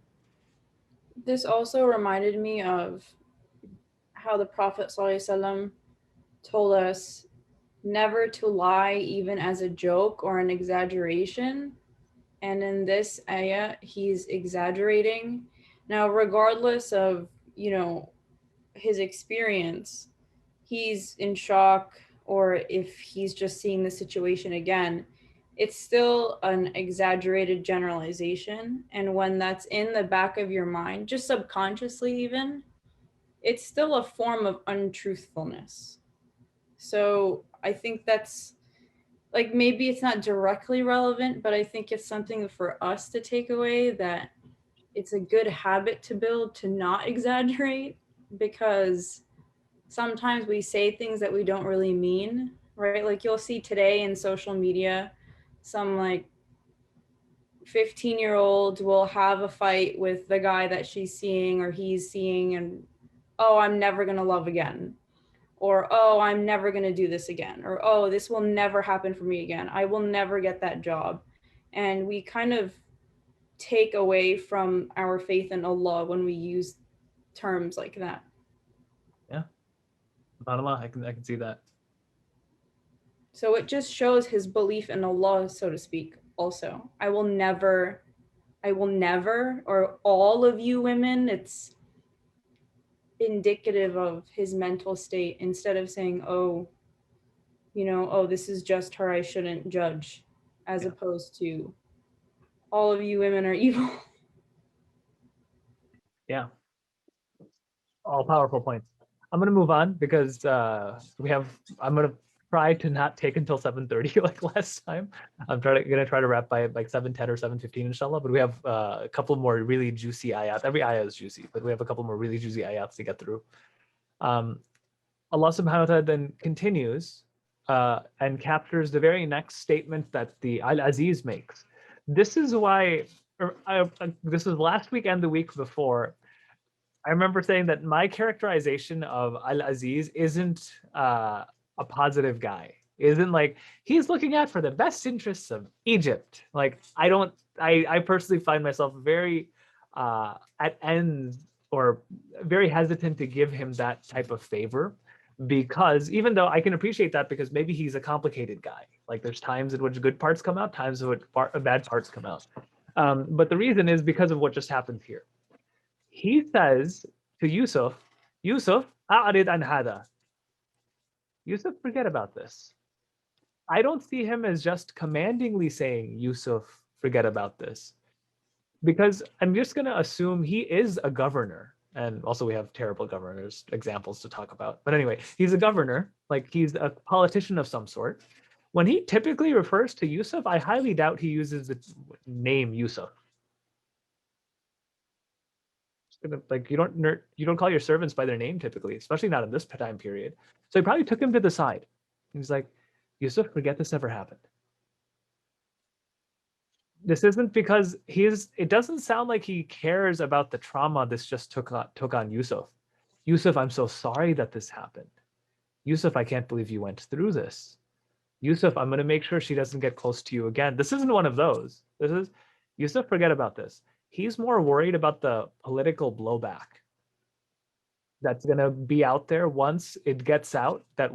This also reminded me of how the Prophet ﷺ told us never to lie even as a joke or an exaggeration. And in this ayah, he's exaggerating. Now, regardless of, his experience, he's in shock, or if he's just seeing the situation again, it's still an exaggerated generalization. And when that's in the back of your mind, just subconsciously even, it's still a form of untruthfulness. So I think that's, like, maybe it's not directly relevant, but I think it's something for us to take away, that it's a good habit to build to not exaggerate, because sometimes we say things that we don't really mean, right? Like you'll see today in social media, some like 15-year-old will have a fight with the guy that she's seeing or he's seeing, and oh, I'm never going to love again. Or, oh, I'm never going to do this again. Or, oh, this will never happen for me again. I will never get that job. And we kind of take away from our faith in Allah when we use terms like that. Yeah. SubhanAllah, I can see that. So it just shows his belief in Allah, so to speak, also. I will never, or all of you women, it's indicative of his mental state instead of saying, oh, you know, oh, this is just her, I shouldn't judge, as opposed to all of you women are evil. Yeah. All powerful points. I'm gonna move on because I'm gonna try to not take until 7:30 like last time. I'm gonna try to wrap by like 7:10 or 7:15 inshallah, but we have a couple more really juicy ayahs. Every ayah is juicy, but we have a couple more really juicy ayahs to get through. Allah subhanahu wa ta'ala then continues and captures the very next statement that the Aziz makes. This is why, this was last week and the week before, I remember saying that my characterization of Al-Aziz isn't a positive guy. Isn't like he's looking out for the best interests of Egypt. Like I personally find myself very at ends or very hesitant to give him that type of favor, because even though I can appreciate that because maybe he's a complicated guy. Like there's times in which good parts come out, times in which bad parts come out. But the reason is because of what just happened here. He says to Yusuf, Yusuf, a'rid an hada. Yusuf, forget about this. I don't see him as just commandingly saying, Yusuf, forget about this. Because I'm just going to assume he is a governor. And also we have terrible governors examples to talk about. But anyway, he's a governor, like he's a politician of some sort. When he typically refers to Yusuf, I highly doubt he uses the name Yusuf. Like you don't call your servants by their name typically, especially not in this time period. So he probably took him to the side. He's like, Yusuf, forget this ever happened. This isn't because it doesn't sound like he cares about the trauma this just took on Yusuf. Yusuf, I'm so sorry that this happened. Yusuf, I can't believe you went through this. Yusuf, I'm going to make sure she doesn't get close to you again. This isn't one of those. This is, Yusuf, forget about this. He's more worried about the political blowback that's going to be out there once it gets out that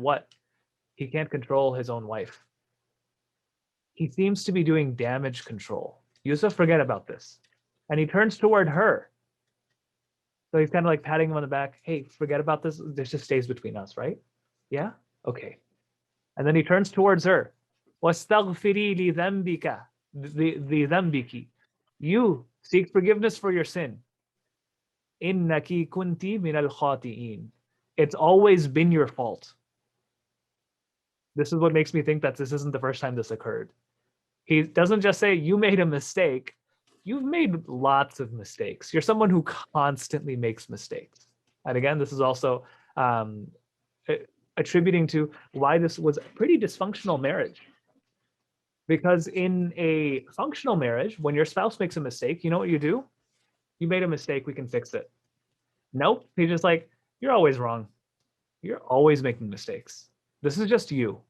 he can't control his own wife. He seems to be doing damage control. Yusuf, forget about this. And he turns toward her. So he's kind of like patting him on the back. Hey, forget about this. This just stays between us, right? Yeah? Okay. And then he turns towards her. وَاسْتَغْفِرِي لِذَنْبِكَ لِذَنْبِكِ. You seek forgiveness for your sin. إِنَّكِ كُنْتِ مِنَ الْخَاطِئِينَ. It's always been your fault. This is what makes me think that this isn't the first time this occurred. He doesn't just say, you made a mistake. You've made lots of mistakes. You're someone who constantly makes mistakes. And again, this is also attributing to why this was a pretty dysfunctional marriage. Because in a functional marriage, when your spouse makes a mistake, you know what you do? You made a mistake, we can fix it. Nope, he's just like, you're always wrong. You're always making mistakes. This is just you.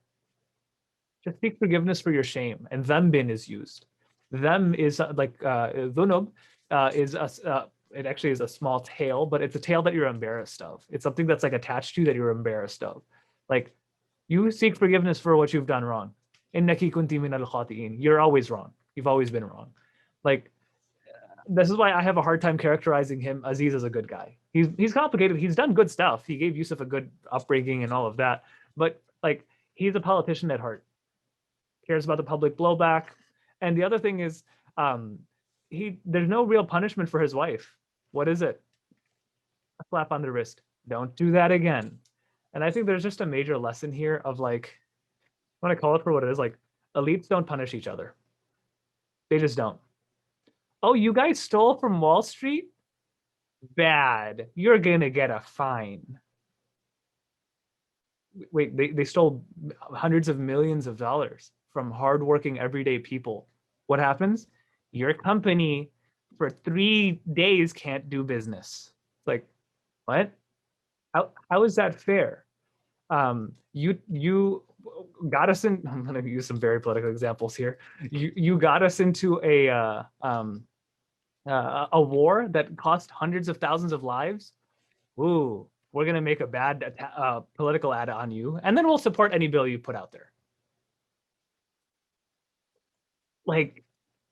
Just seek forgiveness for your shame. And dhambin is used. Them is like dhunub it actually is a small tail, but it's a tail that you're embarrassed of. It's something that's like attached to you that you're embarrassed of. Like you seek forgiveness for what you've done wrong. Innaki kunti min al-khati'in. You're always wrong. You've always been wrong. Like this is why I have a hard time characterizing him, Aziz, as a good guy. He's complicated. He's done good stuff. He gave Yusuf a good upbringing and all of that. But like he's a politician at heart. Cares about the public blowback. And the other thing is there's no real punishment for his wife. What is it? A slap on the wrist. Don't do that again. And I think there's just a major lesson here of like, I want to call it for what it is, like elites don't punish each other. They just don't. Oh, you guys stole from Wall Street? Bad. You're gonna get a fine. wait, they stole hundreds of millions of dollars from hardworking everyday people. What happens? Your company for 3 days can't do business. Like, what? How is that fair? You got us in. I'm going to use some very political examples here. You got us into a war that cost hundreds of thousands of lives. Ooh, we're going to make a bad political ad on you, and then we'll support any bill you put out there. Like,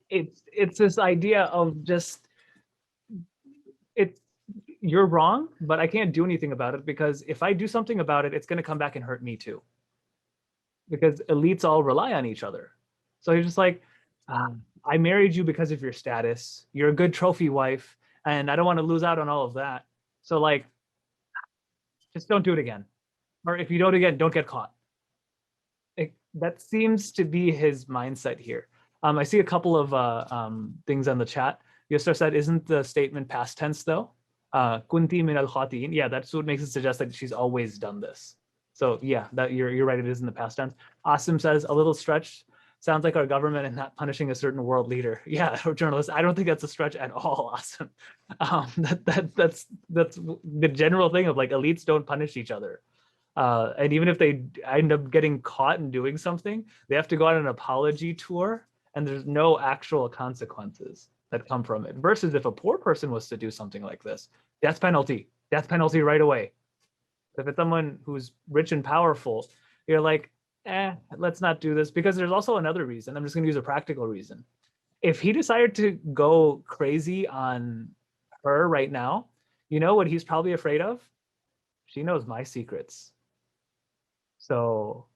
it's this idea of just, it's, you're wrong, but I can't do anything about it, because if I do something about it, it's going to come back and hurt me too. Because elites all rely on each other. So he's just like, I married you because of your status. You're a good trophy wife, and I don't want to lose out on all of that. So like, just don't do it again. Or if you do it again, don't get caught. That seems to be his mindset here. I see a couple of things on the chat. Yusuf said, isn't the statement past tense though? Kunti min al khatiin. Yeah, that's what makes it suggest that she's always done this. So yeah, that you're right, it is in the past tense. Asim says, a little stretch. Sounds like our government and not punishing a certain world leader. Yeah, or journalist. I don't think that's a stretch at all, Asim. That's the general thing of like, elites don't punish each other. And even if they end up getting caught in doing something, they have to go on an apology tour, and there's no actual consequences that come from it. Versus if a poor person was to do something like this, death penalty right away. If it's someone who's rich and powerful, you're like, let's not do this. Because there's also another reason. I'm just going to use a practical reason. If he decided to go crazy on her right now, you know what he's probably afraid of? She knows my secrets. So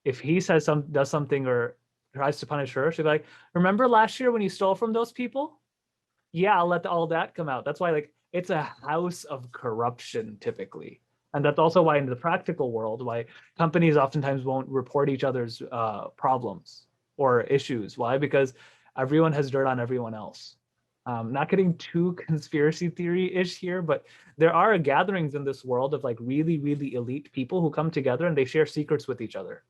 if he does something or tries to punish her, she'll be like, remember last year when you stole from those people? Yeah, I'll let all that come out. That's why, like, it's a house of corruption typically. And that's also why in the practical world, why companies oftentimes won't report each other's problems or issues. Why? Because everyone has dirt on everyone else. Not getting too conspiracy theory-ish here, but there are gatherings in this world of like really, really elite people who come together and they share secrets with each other.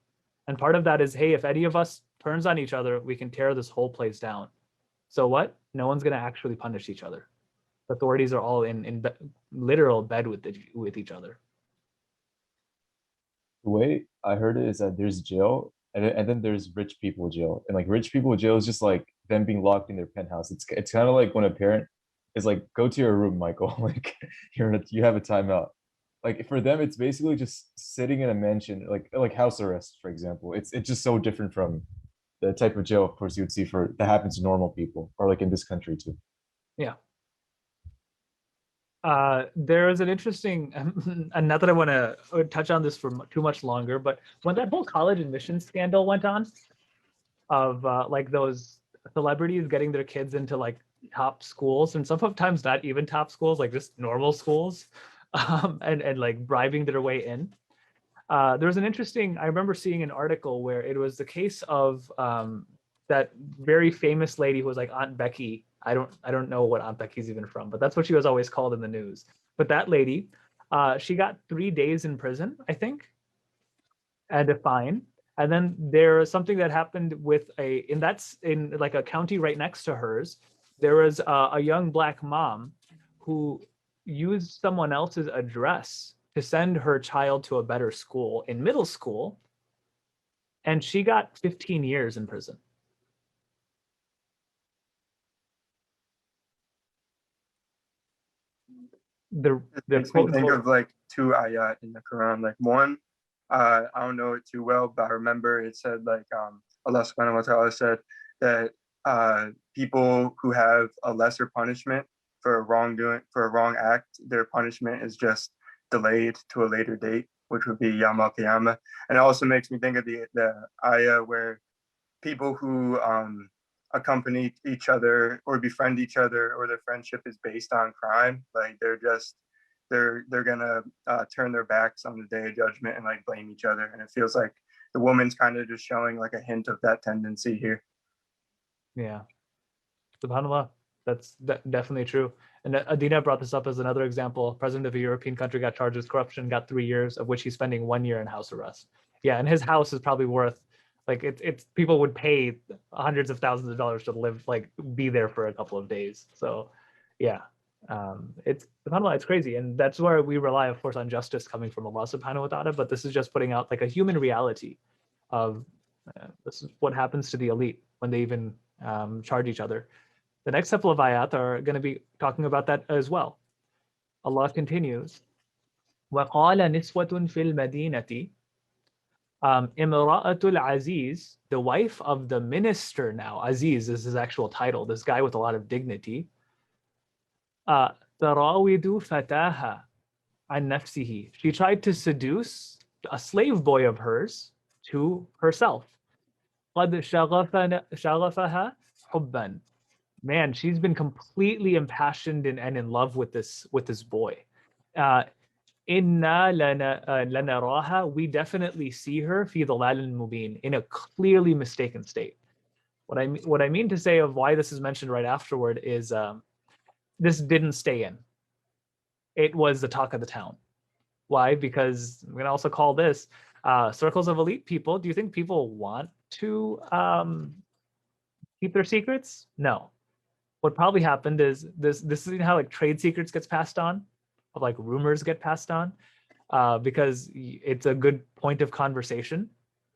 And part of that is, hey, if any of us turns on each other, we can tear this whole place down. So what? No one's going to actually punish each other. Authorities are all in literal bed with each other. The way I heard it is that there's jail, and then there's rich people jail, and like rich people jail is just like them being locked in their penthouse. It's kind of like when a parent is like, go to your room, Michael, like you have a timeout. Like for them, it's basically just sitting in a mansion, like house arrest, for example. It's just so different from the type of jail, of course, you would see that happens to normal people, or like in this country too. Yeah. There is an interesting, and not that I want to touch on this for too much longer, but when that whole college admissions scandal went on, of like those celebrities getting their kids into like top schools, and sometimes not even top schools, like just normal schools, and like bribing their way in. There was an interesting, I remember seeing an article where it was the case of that very famous lady who was like Aunt Becky. I don't know what Aunt Becky's even from, but that's what she was always called in the news. But that lady, she got 3 days in prison, I think, and a fine. And then there's something that happened with in like a county right next to hers. There was a young Black mom who used someone else's address to send her child to a better school in middle school, and she got 15 years in prison. It makes me think of like 2 ayat in the Quran. Like one, I don't know it too well, but I remember it said like Allah subhanahu wa ta'ala said that people who have a lesser punishment for a wrong act, their punishment is just delayed to a later date, which would be Yawm al-Qiyamah. And it also makes me think of the ayah where people who accompany each other or befriend each other, or their friendship is based on crime, like they're gonna turn their backs on the day of judgment and like blame each other. And it feels like the woman's kind of just showing like a hint of that tendency here. Yeah. SubhanAllah. That's definitely true. And Adina brought this up as another example. President of a European country got charged with corruption, got 3 years, of which he's spending 1 year in house arrest. Yeah, and his house is probably worth, like, it's people would pay hundreds of thousands of dollars to live, like, be there for a couple of days. So yeah, it's subhanAllah, it's crazy. And that's where we rely, of course, on justice coming from Allah subhanahu wa ta'ala. But this is just putting out like a human reality of this is what happens to the elite when they even charge each other. The next couple of ayat are going to be talking about that as well. Allah continues, وَقَالَ نِسْوَةٌ فِي الْمَدِينَةِ Imra'atul Aziz, the wife of the minister now. Aziz is his actual title, this guy with a lot of dignity. تراود فتاها عن نفسه. She tried to seduce a slave boy of hers to herself. قد شغفها حبا. Man, she's been completely impassioned and in love with this boy. Inna lanaraha, we definitely see her fi dhalalin mubin, in a clearly mistaken state. What I mean to say of why this is mentioned right afterward is this didn't stay in. It was the talk of the town. Why? Because I'm gonna also call this circles of elite people. Do you think people want to keep their secrets? No. What probably happened is this is how like trade secrets gets passed on, of like rumors get passed on, because it's a good point of conversation.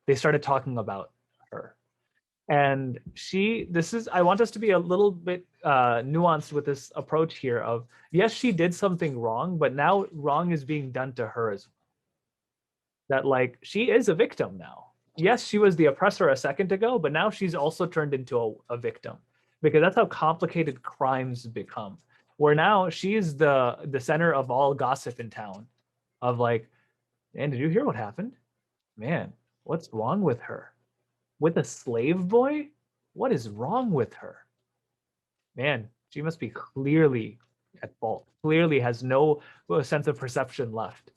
They started talking about her. And I want us to be a little bit nuanced with this approach here of, yes, she did something wrong, but now wrong is being done to her as well. That like, she is a victim now. Yes, she was the oppressor a second ago, but now she's also turned into a victim, because that's how complicated crimes become. Where now she's the center of all gossip in town of like, man, did you hear what happened? Man, what's wrong with her? With a slave boy? What is wrong with her? Man, she must be clearly at fault. Clearly has no sense of perception left.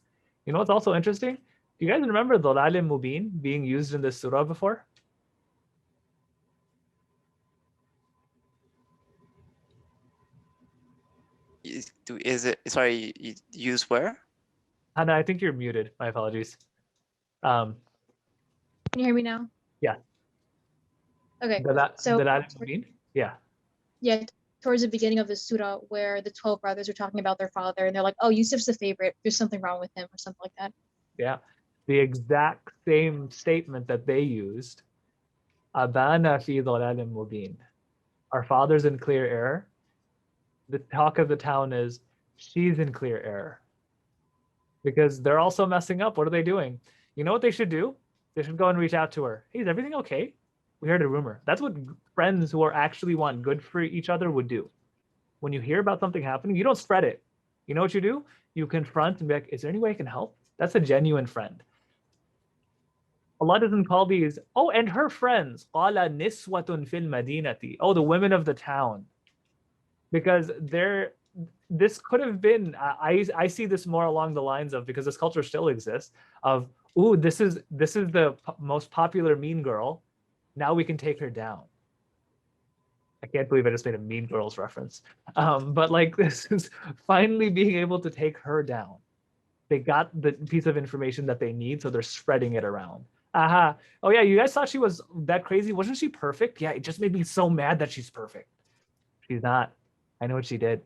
You know what's also interesting? Do you guys remember Dhalal Mubin being used in this surah before? Is it, sorry, use where? Hannah, I think you're muted. My apologies. Can you hear me now? Yeah. Okay. So, So yeah. yeah, towards the beginning of the surah where the 12 brothers are talking about their father and they're like, oh, Yusuf's the favorite. There's something wrong with him or something like that. Yeah. The exact same statement that they used. Abana fi dhalalin mubin. Our father's in clear error. The talk of the town is she's in clear error. Because they're also messing up. What are they doing? You know what they should do? They should go and reach out to her. Hey, is everything okay? We heard a rumor. That's what friends who are actually want good for each other would do. When you hear about something happening, you don't spread it. You know what you do? You confront and be like, is there any way I can help? That's a genuine friend. Allah doesn't call these, oh, and her friends. Qala niswatun fil madinati. Oh, the women of the town. Because this could have been, I see this more along the lines of, because this culture still exists, of, ooh, this is the most popular mean girl. Now we can take her down. I can't believe I just made a Mean Girls reference. But like, this is finally being able to take her down. They got the piece of information that they need, so they're spreading it around. Aha. Oh yeah, you guys thought she was that crazy? Wasn't she perfect? Yeah, it just made me so mad that she's perfect. She's not. I know what she did.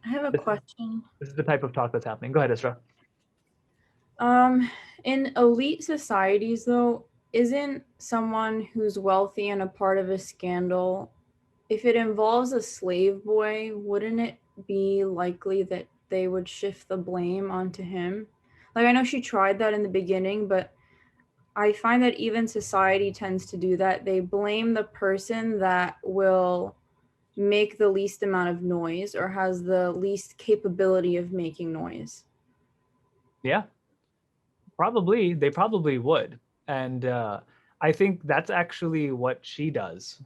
I have a question. This is the type of talk that's happening. Go ahead, Isra. In elite societies, though, isn't someone who's wealthy and a part of a scandal, if it involves a slave boy, wouldn't it be likely that they would shift the blame onto him? Like, I know she tried that in the beginning, but I find that even society tends to do that. They blame the person that will make the least amount of noise or has the least capability of making noise. Yeah, probably. They probably would. And I think that's actually what she does.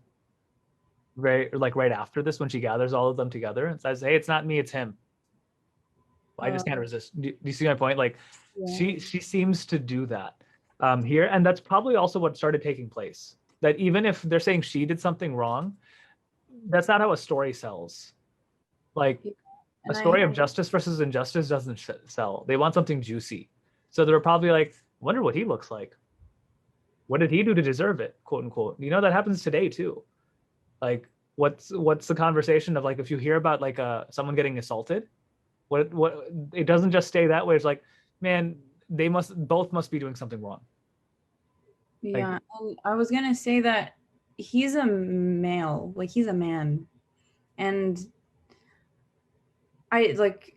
Right after this, when she gathers all of them together and says, hey, it's not me, it's him. I just can't resist. Do you see my point? Like, yeah. She seems to do that here. And that's probably also what started taking place. That even if they're saying she did something wrong, That's not how a story sells. Like a And story of I justice versus injustice doesn't sell. They want something juicy. So they're probably like, I wonder what he looks like. What did he do to deserve it? Quote unquote. You know, that happens today too. Like, what's the conversation of like if you hear about like someone getting assaulted, what it doesn't just stay that way. It's like, man, they both must be doing something wrong. yeah, and I was gonna say that he's a male, like he's a man, and I like,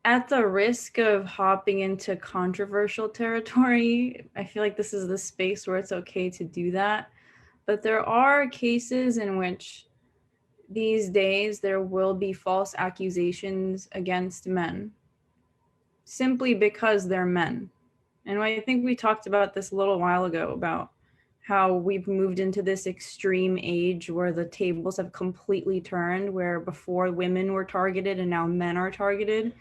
at the risk of hopping into controversial territory, I feel like this is the space where it's okay to do that. But there are cases in which these days there will be false accusations against men simply because they're men. And I think we talked about this a little while ago about how we've moved into this extreme age where the tables have completely turned, where before women were targeted and now men are targeted.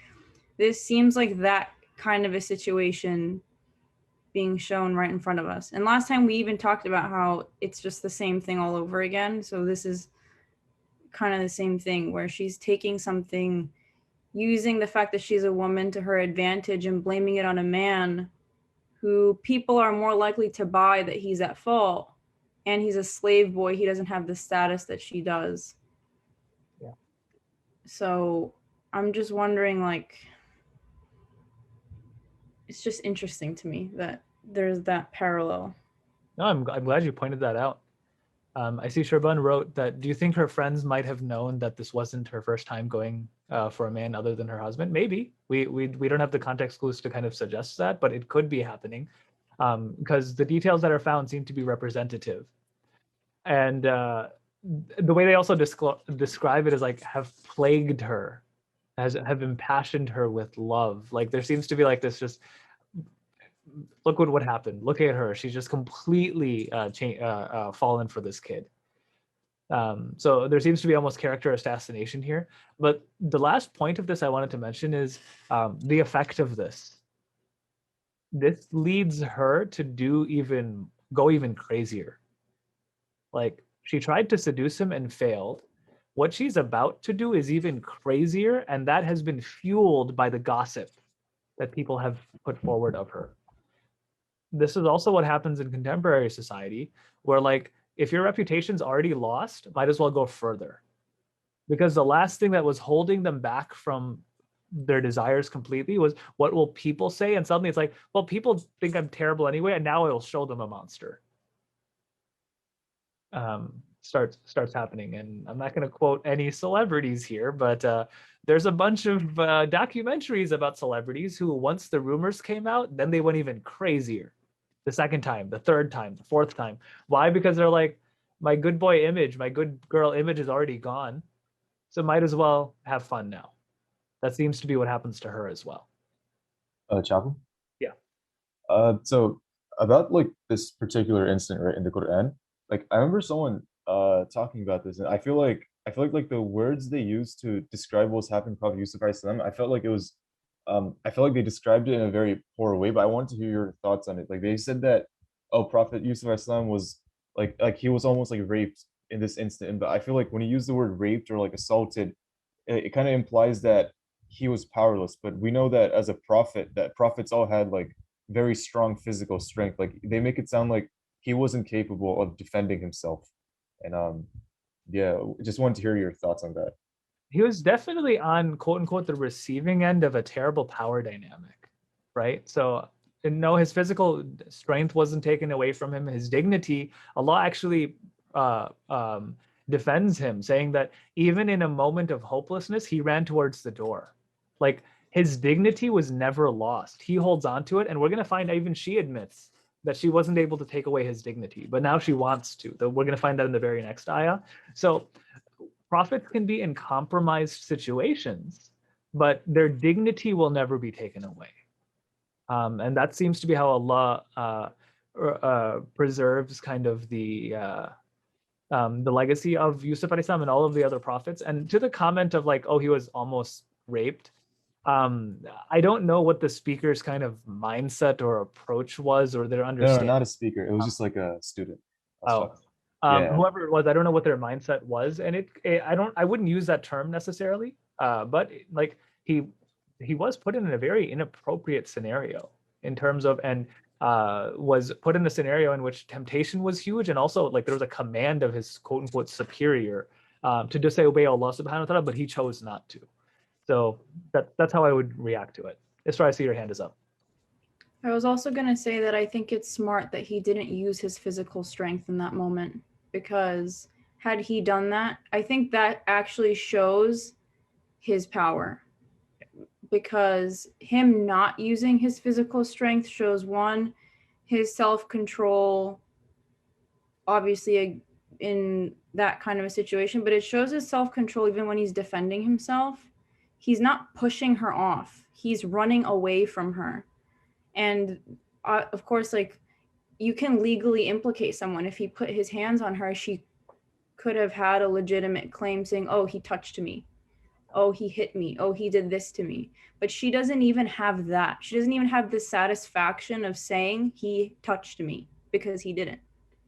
This seems like that kind of a situation being shown right in front of us. And last time we even talked about how it's just the same thing all over again. So this is kind of the same thing where she's taking something, using the fact that she's a woman to her advantage and blaming it on a man who people are more likely to buy that he's at fault, and he's a slave boy. He doesn't have the status that she does. Yeah. So I'm just wondering, like, it's just interesting to me that there's that parallel. No, I'm glad you pointed that out. I see Sherban wrote that, do you think her friends might have known that this wasn't her first time going for a man other than her husband? Maybe. We don't have the context clues to kind of suggest that, but it could be happening because the details that are found seem to be representative. And the way they also describe it is like have plagued her, have impassioned her with love. Like there seems to be like this just, look what happened. Look at her. She's just completely fallen for this kid. So there seems to be almost character assassination here. But the last point of this I wanted to mention is the effect of this. This leads her to go even crazier. Like she tried to seduce him and failed. What she's about to do is even crazier, and that has been fueled by the gossip that people have put forward of her. This is also what happens in contemporary society, where like if your reputation's already lost, might as well go further. Because the last thing that was holding them back from their desires completely was, what will people say? And suddenly it's like, well, people think I'm terrible anyway, and now I will show them a monster. Starts happening. And I'm not going to quote any celebrities here, but there's a bunch of documentaries about celebrities who, once the rumors came out, then they went even crazier. The second time, the third time, the fourth time. Why? Because they're like, my good boy image, my good girl image is already gone. So might as well have fun now. That seems to be what happens to her as well. Chapel? Yeah. So about like this particular incident, right, in the Qur'an, like I remember someone talking about this, and I feel like like the words they used to describe what was happening to Prophet Yusuf alayhi salam, I felt like it was I felt like they described it in a very poor way, but I wanted to hear your thoughts on it. Like they said that, oh, Prophet Yusuf alayhi salam was like he was almost like raped in this incident, but I feel like when you use the word raped or like assaulted, it kind of implies that he was powerless. But we know that as a prophet, that prophets all had like very strong physical strength. Like they make it sound like he wasn't capable of defending himself. And yeah, just wanted to hear your thoughts on that. He was definitely on quote unquote the receiving end of a terrible power dynamic, right? So no, his physical strength wasn't taken away from him. His dignity, Allah actually defends him, saying that even in a moment of hopelessness, he ran towards the door. Like his dignity was never lost. He holds on to it, and we're going to find even she admits that she wasn't able to take away his dignity, but now she wants to. We're going to find that in the very next ayah. So prophets can be in compromised situations, but their dignity will never be taken away. And that seems to be how Allah preserves kind of the legacy of Yusuf alayhi salam and all of the other prophets. And to the comment of like, oh, he was almost raped. I don't know what the speaker's kind of mindset or approach was, or their understanding. No, not a speaker. It was just like a student. Oh, Yeah. Whoever it was, I don't know what their mindset was, and I wouldn't use that term necessarily, but like he was put in a very inappropriate scenario in terms of, and was put in a scenario in which temptation was huge, and also like there was a command of his quote unquote superior to disobey Allah subhanahu wa ta'ala, but he chose not to. So that's how I would react to it. Isra, I see your hand is up. I was also going to say that I think it's smart that he didn't use his physical strength in that moment, because had he done that, I think that actually shows his power, because him not using his physical strength shows, one, his self-control, obviously in that kind of a situation, but it shows his self-control even when he's defending himself. He's not pushing her off. He's running away from her. And of course, like, you can legally implicate someone. If he put his hands on her, she could have had a legitimate claim saying, oh, he touched me. Oh, he hit me. Oh, he did this to me. But she doesn't even have that. She doesn't even have the satisfaction of saying he touched me, because he didn't.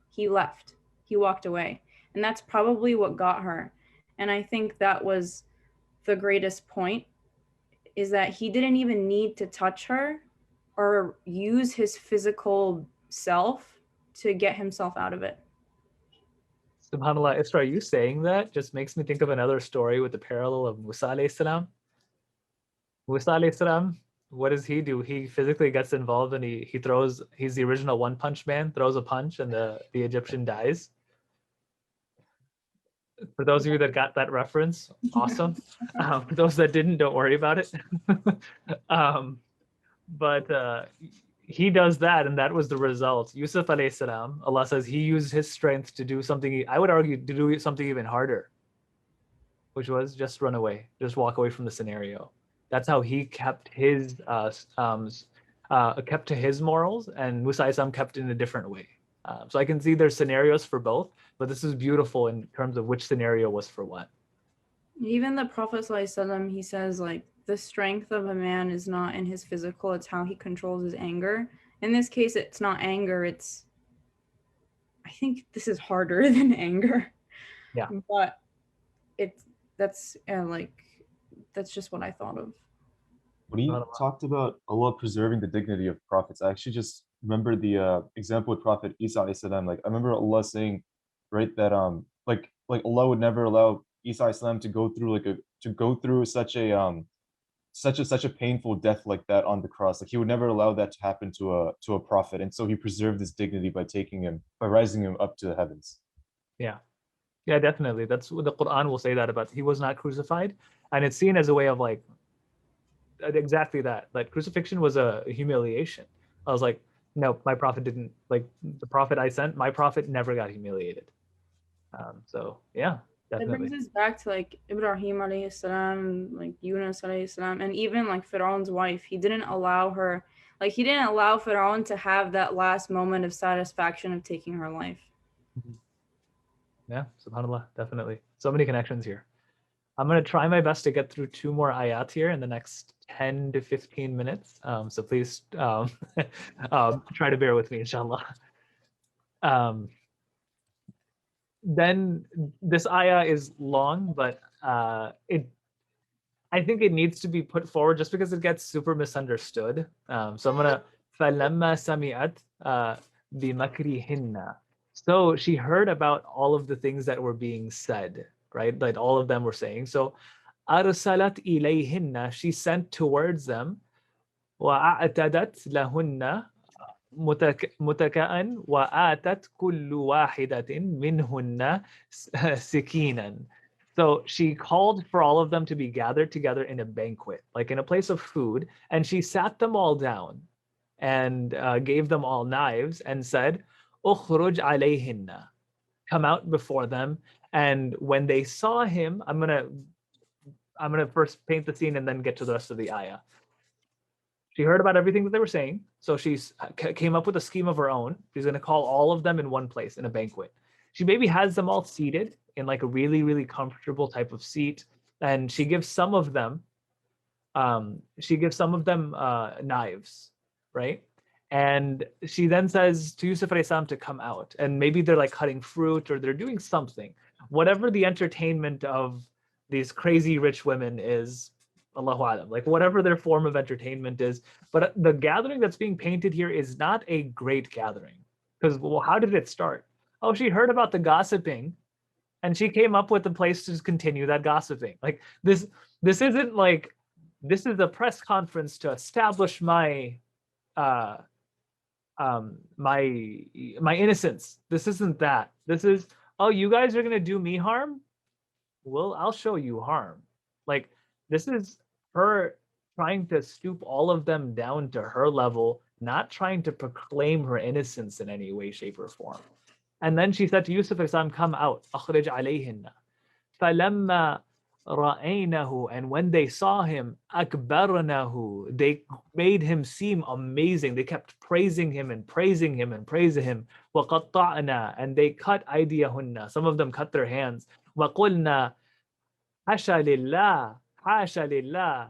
He left. He walked away. And that's probably what got her. And I think that was the greatest point, is that he didn't even need to touch her or use his physical self to get himself out of it. SubhanAllah, Isra, you saying that just makes me think of another story with the parallel of Musa alayhi salam. Musa alayhi salam, what does he do? He physically gets involved and he throws, he's the original one punch man, throws a punch and the Egyptian dies. For those of you that got that reference, awesome. For those that didn't, don't worry about it. But he does that, and that was the result. Yusuf alayhi salam, Allah says he used his strength to do something, I would argue, to do something even harder, which was just run away, just walk away from the scenario. That's how he kept his kept to his morals, and Musa alayhi salam kept in a different way. So I can see there's scenarios for both, but this is beautiful in terms of which scenario was for what. Even the Prophet ﷺ, he says, like, the strength of a man is not in his physical, it's how he controls his anger. In this case, it's not anger, it's, I think this is harder than anger. Yeah. But that's just what I thought of. When he talked about Allah preserving the dignity of prophets, I actually just remember the example with Prophet Isa alayhi salam. Like, I remember Allah saying, right, that like Allah would never allow Isa alayhi salam to go through such a painful death like that on the cross. Like, he would never allow that to happen to a prophet, and so he preserved his dignity by rising him up to the heavens. Yeah, definitely. That's what the Qur'an will say, that about he was not crucified, and it's seen as a way of like exactly that. Like, crucifixion was a humiliation. I was like, no, my prophet didn't, like, the prophet I sent, my prophet never got humiliated. So yeah, definitely. It brings us back to like Ibrahim alayhi salam, like Yunus alayhi salam, and even like Pharaoh's wife. He didn't allow her, like, he didn't allow Pharaoh to have that last moment of satisfaction of taking her life. Yeah, subhanAllah, definitely. So many connections here. I'm going to try my best to get through 2 more ayat here in the next 10 to 15 minutes. So please try to bear with me, inshallah. Then this ayah is long, but I think it needs to be put forward just because it gets super misunderstood. So I'm going to فَلَمَّا سَمِعَتْ بِمَكْرِهِنَّ. So she heard about all of the things that were being said, right? Like, all of them were saying. So أَرْسَلَتْ إِلَيْهِنَّ, she sent towards them, وَأَعْتَدَتْ لَهُنَّ متكئا وآتت كل واحدة منهن سكينا. So she called for all of them to be gathered together in a banquet, like in a place of food, and she sat them all down and gave them all knives and said, "Ukhruj alayhinna," come out before them. And when they saw him, I'm gonna first paint the scene and then get to the rest of the ayah. She heard about everything that they were saying, so she came up with a scheme of her own. She's going to call all of them in one place in a banquet. She maybe has them all seated in like a really, really comfortable type of seat, and she gives some of them, knives, right? And she then says to Yusuf alayhi salam to come out. And maybe they're like cutting fruit or they're doing something. Whatever the entertainment of these crazy rich women is, Allahu Alam, like whatever their form of entertainment is. But the gathering that's being painted here is not a great gathering. Because, well, how did it start? Oh, she heard about the gossiping and she came up with a place to continue that gossiping. Like this isn't like, this is a press conference to establish my my innocence. This isn't that. This is, oh, you guys are gonna do me harm? Well, I'll show you harm. Like this is her trying to stoop all of them down to her level, not trying to proclaim her innocence in any way, shape, or form. And then she said to Yusuf alayhi salam, come out. أخرج عليهن. فلما رأينه, and when they saw him, أكبرنه, they made him seem amazing. They kept praising him and praising him and praising him. وقطعنا, and they cut أيديهن. Some of them cut their hands. وقلنا حاشا لله, حاشا لله,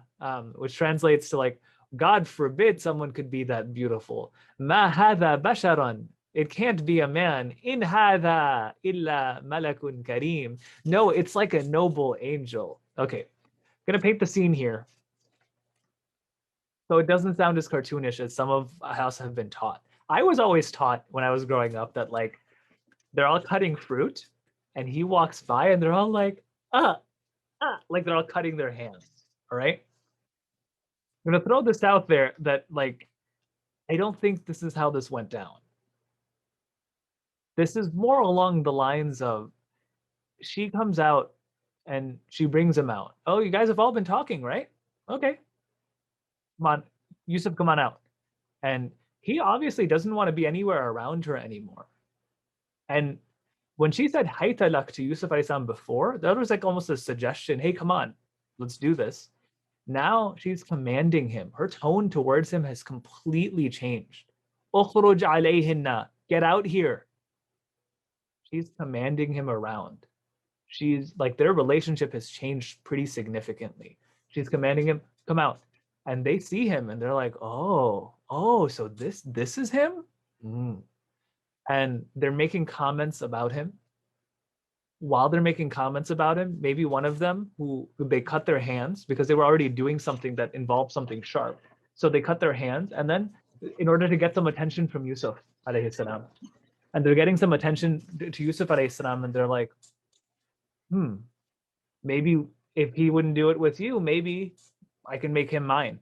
which translates to like, God forbid someone could be that beautiful. ما هذا بشرا, it can't be a man. In هذا إلا ملك كريم. No, it's like a noble angel. Okay, I'm gonna paint the scene here, so it doesn't sound as cartoonish as some of us have been taught. I was always taught when I was growing up that like they're all cutting fruit, and he walks by, and they're all like like they're all cutting their hands. All right, I'm gonna throw this out there that like I don't think this is how this went down. This is more along the lines of she comes out and she brings him out. Oh, you guys have all been talking, right? Okay. Come on, Yusuf, come on out. And he obviously doesn't want to be anywhere around her anymore. And when she said haytalak to Yusuf alayhi salam before, that was like almost a suggestion. Hey, come on, let's do this. Now she's commanding him. Her tone towards him has completely changed. Ukhruj alayhinna, get out here. She's commanding him around. She's like, their relationship has changed pretty significantly. She's commanding him, come out. And they see him and they're like, oh, so this is him? And they're making comments about him. While they're making comments about him, maybe one of them who they cut their hands because they were already doing something that involved something sharp. So they cut their hands, and then in order to get some attention from Yusuf alayhi salam, and they're getting some attention to Yusuf alayhi salam, and they're like, maybe if he wouldn't do it with you, maybe I can make him mine.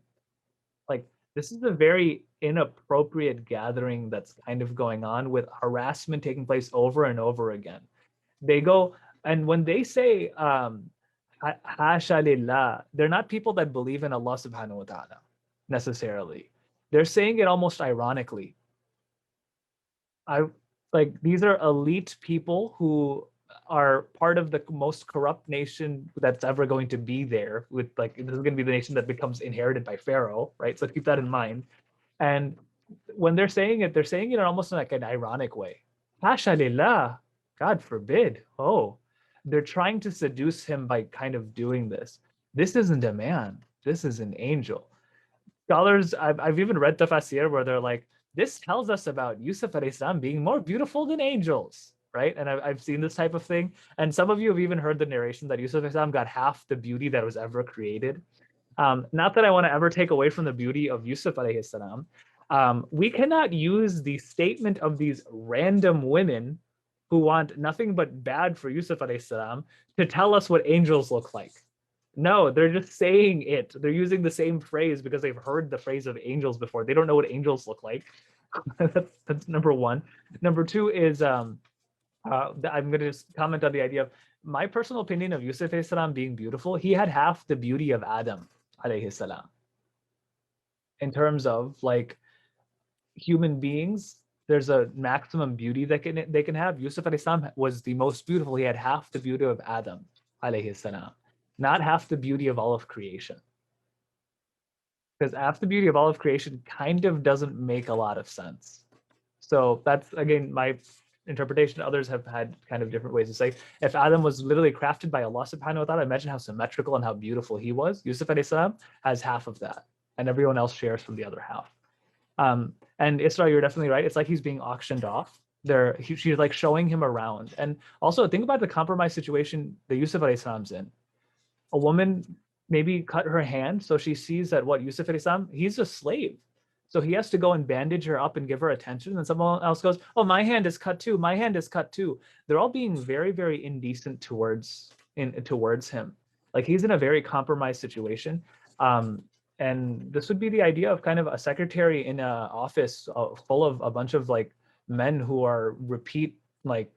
Like, this is a very inappropriate gathering that's kind of going on with harassment taking place over and over again. They go, and when they say, hasha lillah, they're not people that believe in Allah subhanahu wa ta'ala necessarily. They're saying it almost ironically. These are elite people who are part of the most corrupt nation that's ever going to be there. With like, this is going to be the nation that becomes inherited by Pharaoh, right? So keep that in mind. And when they're saying it in almost like an ironic way. Hasha lillah, God forbid. Oh, they're trying to seduce him by kind of doing this. This isn't a man. This is an angel. Scholars, I've even read tafsir where they're like, this tells us about Yusuf alayhi salam being more beautiful than angels, right? And I've seen this type of thing. And some of you have even heard the narration that Yusuf alayhi salam got half the beauty that was ever created. Not that I want to ever take away from the beauty of Yusuf alayhi salam. We cannot use the statement of these random women who want nothing but bad for Yusuf alayhi salam to tell us what angels look like. No, they're just saying it. They're using the same phrase because they've heard the phrase of angels before. They don't know what angels look like. That's number one. Number two is, I'm going to just comment on the idea of my personal opinion of Yusuf alayhi salam being beautiful. He had half the beauty of Adam alayhi salam. In terms of like human beings, there's a maximum beauty that they can have. Yusuf alayhi salam was the most beautiful. He had half the beauty of Adam alayhi salam, not half the beauty of all of creation. Because half the beauty of all of creation kind of doesn't make a lot of sense. So that's, again, my interpretation. Others have had kind of different ways to say, if Adam was literally crafted by Allah subhanahu wa ta'ala, imagine how symmetrical and how beautiful he was. Yusuf alayhi salam has half of that, and everyone else shares from the other half. And Isra, you're definitely right. It's like he's being auctioned off. She's like showing him around. And also think about the compromised situation that Yusuf alayhi salam's in. A woman maybe cut her hand, so she sees that what Yusuf alayhi salam, he's a slave. So he has to go and bandage her up and give her attention. And someone else goes, oh, my hand is cut too. My hand is cut too. They're all being very, very indecent towards him. Like he's in a very compromised situation. And this would be the idea of kind of a secretary in an office full of a bunch of like men who are repeat like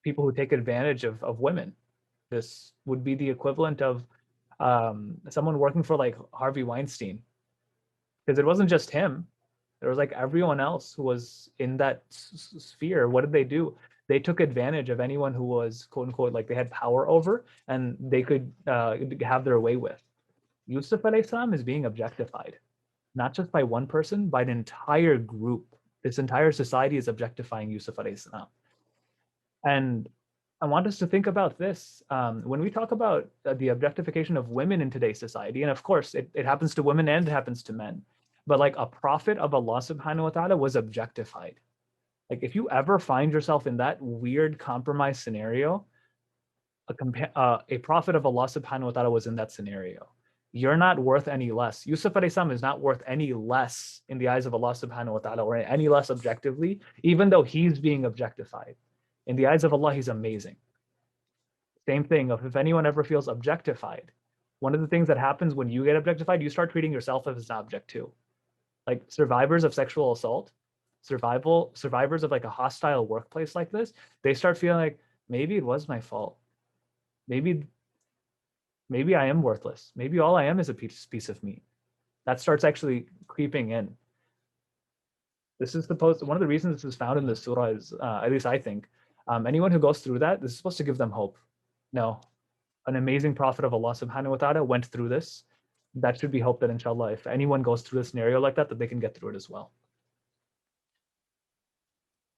people who take advantage of women. This would be the equivalent of someone working for like Harvey Weinstein. Because it wasn't just him. There was like everyone else who was in that sphere. What did they do? They took advantage of anyone who was quote unquote like they had power over and they could have their way with. Yusuf alayhi salam is being objectified, not just by one person, by an entire group. This entire society is objectifying Yusuf alayhi salam. And I want us to think about this. When we talk about the objectification of women in today's society, and of course it happens to women and it happens to men, but like a prophet of Allah subhanahu wa ta'ala was objectified. Like if you ever find yourself in that weird compromise scenario, a prophet of Allah subhanahu wa ta'ala was in that scenario. You're not worth any less. Yusuf alayhi salam is not worth any less in the eyes of Allah subhanahu wa ta'ala or any less objectively, even though he's being objectified. In the eyes of Allah, he's amazing. Same thing of if anyone ever feels objectified, one of the things that happens when you get objectified, you start treating yourself as an object too. Like survivors of sexual assault, survivors of like a hostile workplace like this, they start feeling like maybe it was my fault. Maybe I am worthless. Maybe all I am is a piece of meat. That starts actually creeping in. This is one of the reasons this is found in the surah is, at least I think, anyone who goes through that, this is supposed to give them hope. No, an amazing prophet of Allah subhanahu wa ta'ala went through this. That should be hope that inshallah, if anyone goes through a scenario like that, that they can get through it as well.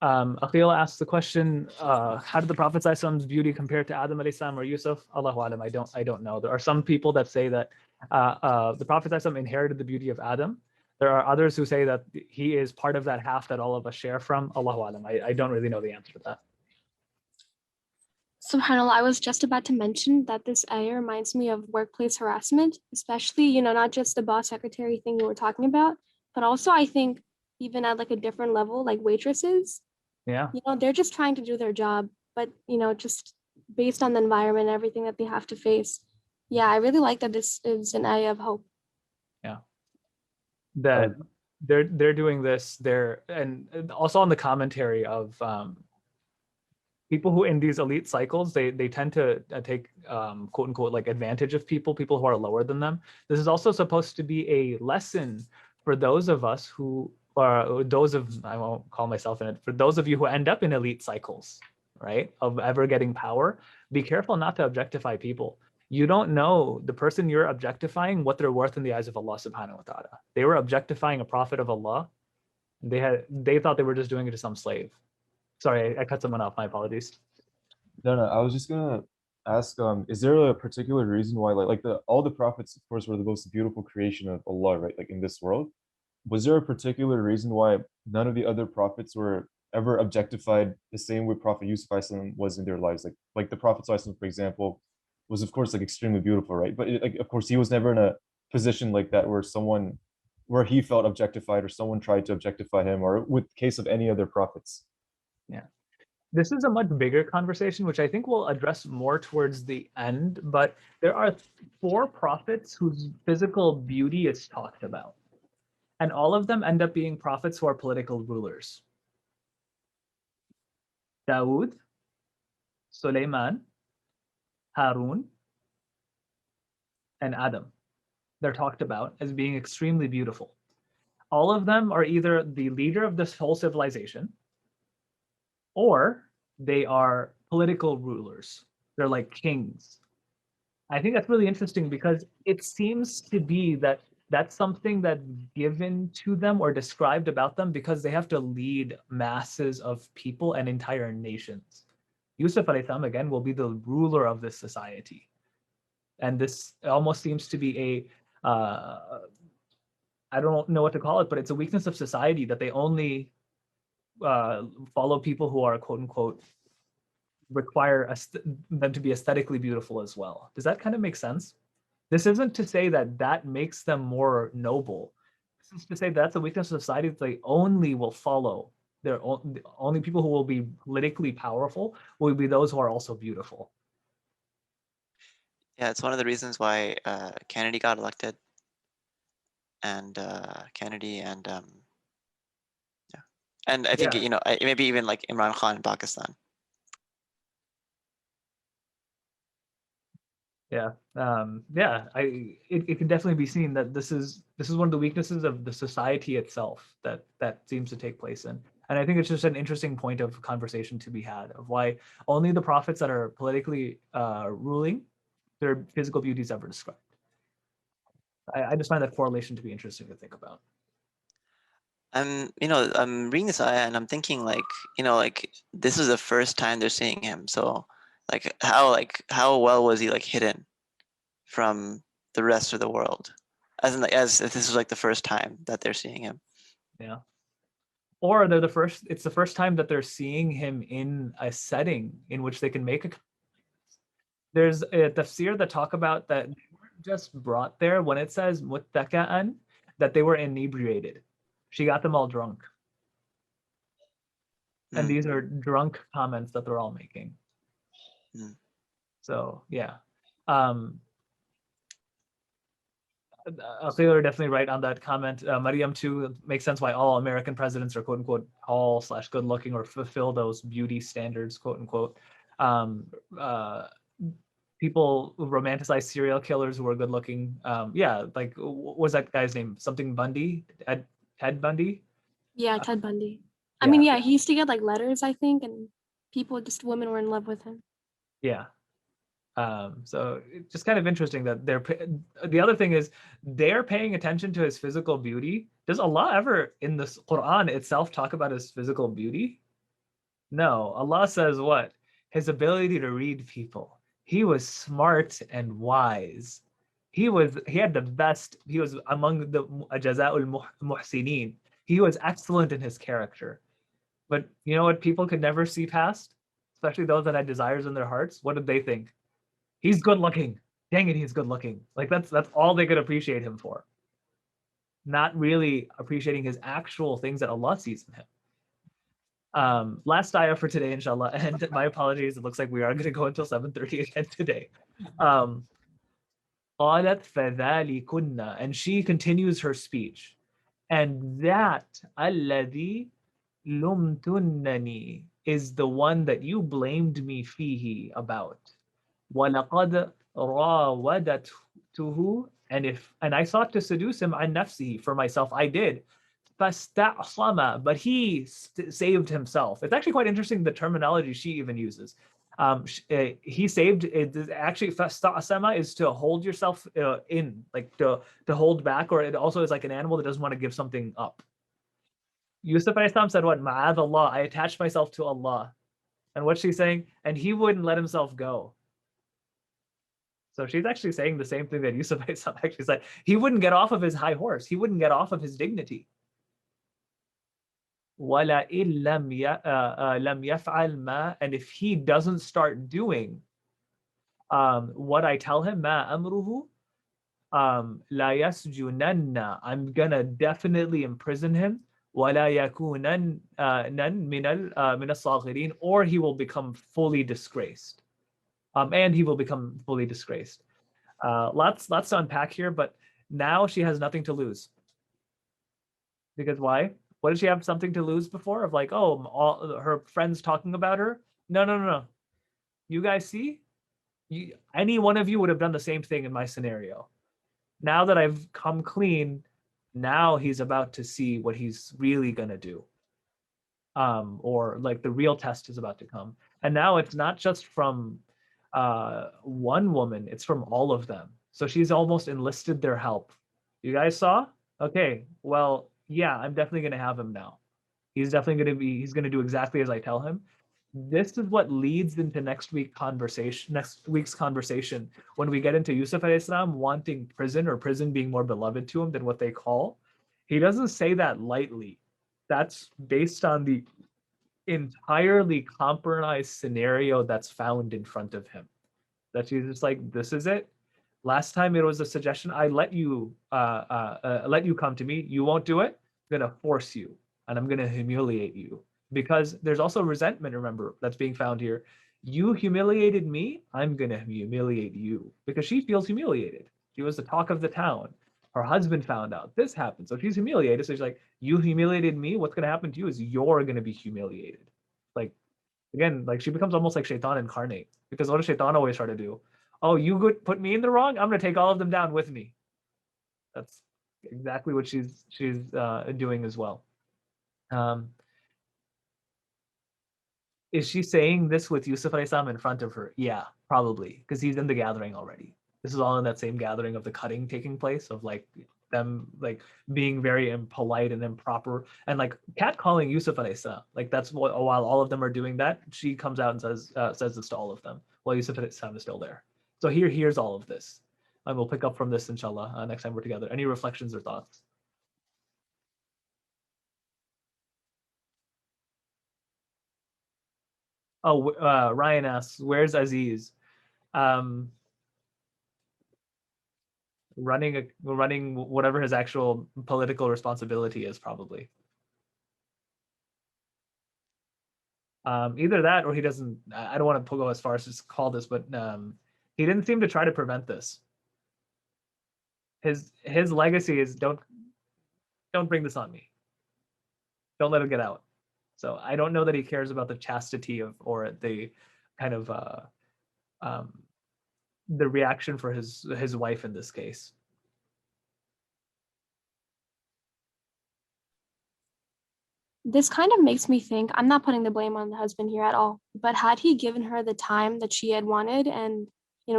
Akhil asked the question, how did the Prophet ﷺ's beauty compare to Adam alayhi salam or Yusuf? Allahu alam, I don't know. There are some people that say that the Prophet ﷺ inherited the beauty of Adam. There are others who say that he is part of that half that all of us share from. Allahu alam, I don't really know the answer to that. SubhanAllah, I was just about to mention that this ayah reminds me of workplace harassment, especially, not just the boss secretary thing you were talking about, but also I think even at like a different level, like waitresses. Yeah. They're just trying to do their job, but just based on the environment and everything that they have to face. Yeah, I really like that this is an ayah of hope. Yeah. That they're doing this, and also on the commentary of people who in these elite cycles, they tend to take quote unquote like advantage of people who are lower than them. This is also supposed to be a lesson for those of us who are I won't call myself in it, for those of you who end up in elite cycles, right, of ever getting power, be careful not to objectify people. You don't know the person you're objectifying what they're worth in the eyes of Allah subhanahu wa ta'ala. They were objectifying a prophet of Allah. They thought they were just doing it to some slave. Sorry, I cut someone off. My apologies. No, I was just gonna ask, is there a particular reason why all the prophets, of course, were the most beautiful creation of Allah, right? Like in this world. Was there a particular reason why none of the other prophets were ever objectified the same way Prophet Yusuf was in their lives? Like the Prophet, for example, was of course like extremely beautiful, right? But of course he was never in a position like that where he felt objectified or someone tried to objectify him, or with the case of any other prophets. Yeah. This is a much bigger conversation, which I think we'll address more towards the end, but there are 4 prophets whose physical beauty is talked about. And all of them end up being prophets who are political rulers. Dawood, Sulaiman, Harun, and Adam. They're talked about as being extremely beautiful. All of them are either the leader of this whole civilization, or they are political rulers. They're like kings. I think that's really interesting because it seems to be that that's something that's given to them or described about them because they have to lead masses of people and entire nations. Yusuf alayhi salam, again, will be the ruler of this society. And this almost seems to be I don't know what to call it, but it's a weakness of society that they only follow people who are quote unquote require them to be aesthetically beautiful as well. Does that kind of make sense? This isn't to say that that makes them more noble. This is to say that's a weakness of society that they only will follow. Their only people who will be politically powerful will be those who are also beautiful. Yeah, it's one of the reasons why Kennedy got elected, and Kennedy and yeah, and I think Yeah. maybe even like Imran Khan in Pakistan. Yeah, it can definitely be seen that this is one of the weaknesses of the society itself that seems to take place in. And I think it's just an interesting point of conversation to be had of why only the prophets that are politically ruling, their physical beauty is ever described. I just find that correlation to be interesting to think about. I'm reading this ayah and I'm thinking like this is the first time they're seeing him. So how well was he like hidden from the rest of the world? As if this is like the first time that they're seeing him. Yeah. Or it's the first time that they're seeing him in a setting in which they can make a. There's a tafsir that talk about that they weren't just brought there when it says muttaka'an, that they were inebriated. She got them all drunk. And these are drunk comments that they're all making. So yeah. Aqil are definitely right on that comment. Mariam too, makes sense why all American presidents are quote unquote tall/good looking or fulfill those beauty standards, quote unquote. People who romanticize serial killers who are good looking. Yeah, like what was that guy's name? Something Bundy? Ted Bundy? Yeah, Ted Bundy. I mean, yeah, he used to get like letters, I think, and women were in love with him. Yeah. So it's just kind of interesting that the other thing is they're paying attention to his physical beauty. Does Allah ever in the Qur'an itself talk about his physical beauty? No, Allah says what? His ability to read people. He was smart and wise. He had the best, he was among the Jaza'ul Muhsinin. He was excellent in his character. But you know what people could never see past? Especially those that had desires in their hearts. What did they think? He's good looking. Dang it, he's good looking. Like that's all they could appreciate him for. Not really appreciating his actual things that Allah sees in him. Last ayah for today, inshallah. And my apologies, it looks like we are going to go until 7:30 again today. قالت فذلكن, and she continues her speech. And that الذي لمتنني is the one that you blamed me فيه about. وَلَقَدْ رَاوَدَتْهُ, and I sought to seduce him عن نفسه, for myself I did. فَاسْتَعْصَمَ, but he saved himself. It's actually quite interesting the terminology she even uses. He saved, actually فَاسْتَعْصَمَ is to hold yourself in, like to hold back, or it also is like an animal that doesn't want to give something up. Yusuf alayhi said what? Ma'ad Allah, I attached myself to Allah. And what's she saying? And he wouldn't let himself go. So she's actually saying the same thing that Yusuf actually said. He wouldn't get off of his high horse. He wouldn't get off of his dignity. وَلَئِن لَمْ يَفْعَلْ مَا, and if he doesn't start doing what I tell him, مَا أَمْرُهُ لَا يَسْجُنَنَّ, I'm gonna definitely imprison him. وَلَا يَكُونَنَّ مِنَ الصَّاغِرِينَ, or he will become fully disgraced. And he will become fully disgraced. Lots to unpack here, but now she has nothing to lose. Because why? What did she have something to lose before? Of like, oh, all her friends talking about her? No. You guys see? Any one of you would have done the same thing in my scenario. Now that I've come clean, now he's about to see what he's really going to do. Or like the real test is about to come. And now it's not just from one woman, it's from all of them. So she's almost enlisted their help. You guys saw? Okay, well, yeah, I'm definitely going to have him now. He's going to do exactly as I tell him. This is what leads into next week's conversation when we get into Yusuf alayhi salam wanting prison, or prison being more beloved to him than what they call. He doesn't say that lightly. That's based on the entirely compromised scenario that's found in front of him. That she's just like, this is it. Last time it was a suggestion. I let you come to me. You won't do it. I'm gonna force you, and I'm gonna humiliate you. Because there's also resentment, remember, that's being found here. You humiliated me, I'm gonna humiliate you. Because she feels humiliated. She was the talk of the town. Her husband found out this happened. So she's humiliated. So she's like, you humiliated me. What's gonna happen to you is you're gonna be humiliated. Like, again, like she becomes almost like Shaitan incarnate. Because what does Shaitan always try to do? Oh, you could put me in the wrong? I'm gonna take all of them down with me. That's exactly what she's doing as well. Is she saying this with Yusuf alayhi salam in front of her? Yeah, probably, because he's in the gathering already. This is all in that same gathering of the cutting taking place, of like them like being very impolite and improper, and like catcalling Yusuf alayhi salam. Like that's what, while all of them are doing that, she comes out and says this to all of them while Yusuf alayhi salam is still there. So here's all of this, and we'll pick up from this inshallah next time we're together. Any reflections or thoughts? Oh, Ryan asks, where's Aziz? Running whatever his actual political responsibility is, probably. Either that or he doesn't. I don't want to go as far as to call this, but he didn't seem to try to prevent this. His legacy is don't bring this on me. Don't let it get out. So I don't know that he cares about the chastity of, or the kind of the reaction for his wife in this case. This kind of makes me think, I'm not putting the blame on the husband here at all, but had he given her the time that she had wanted and,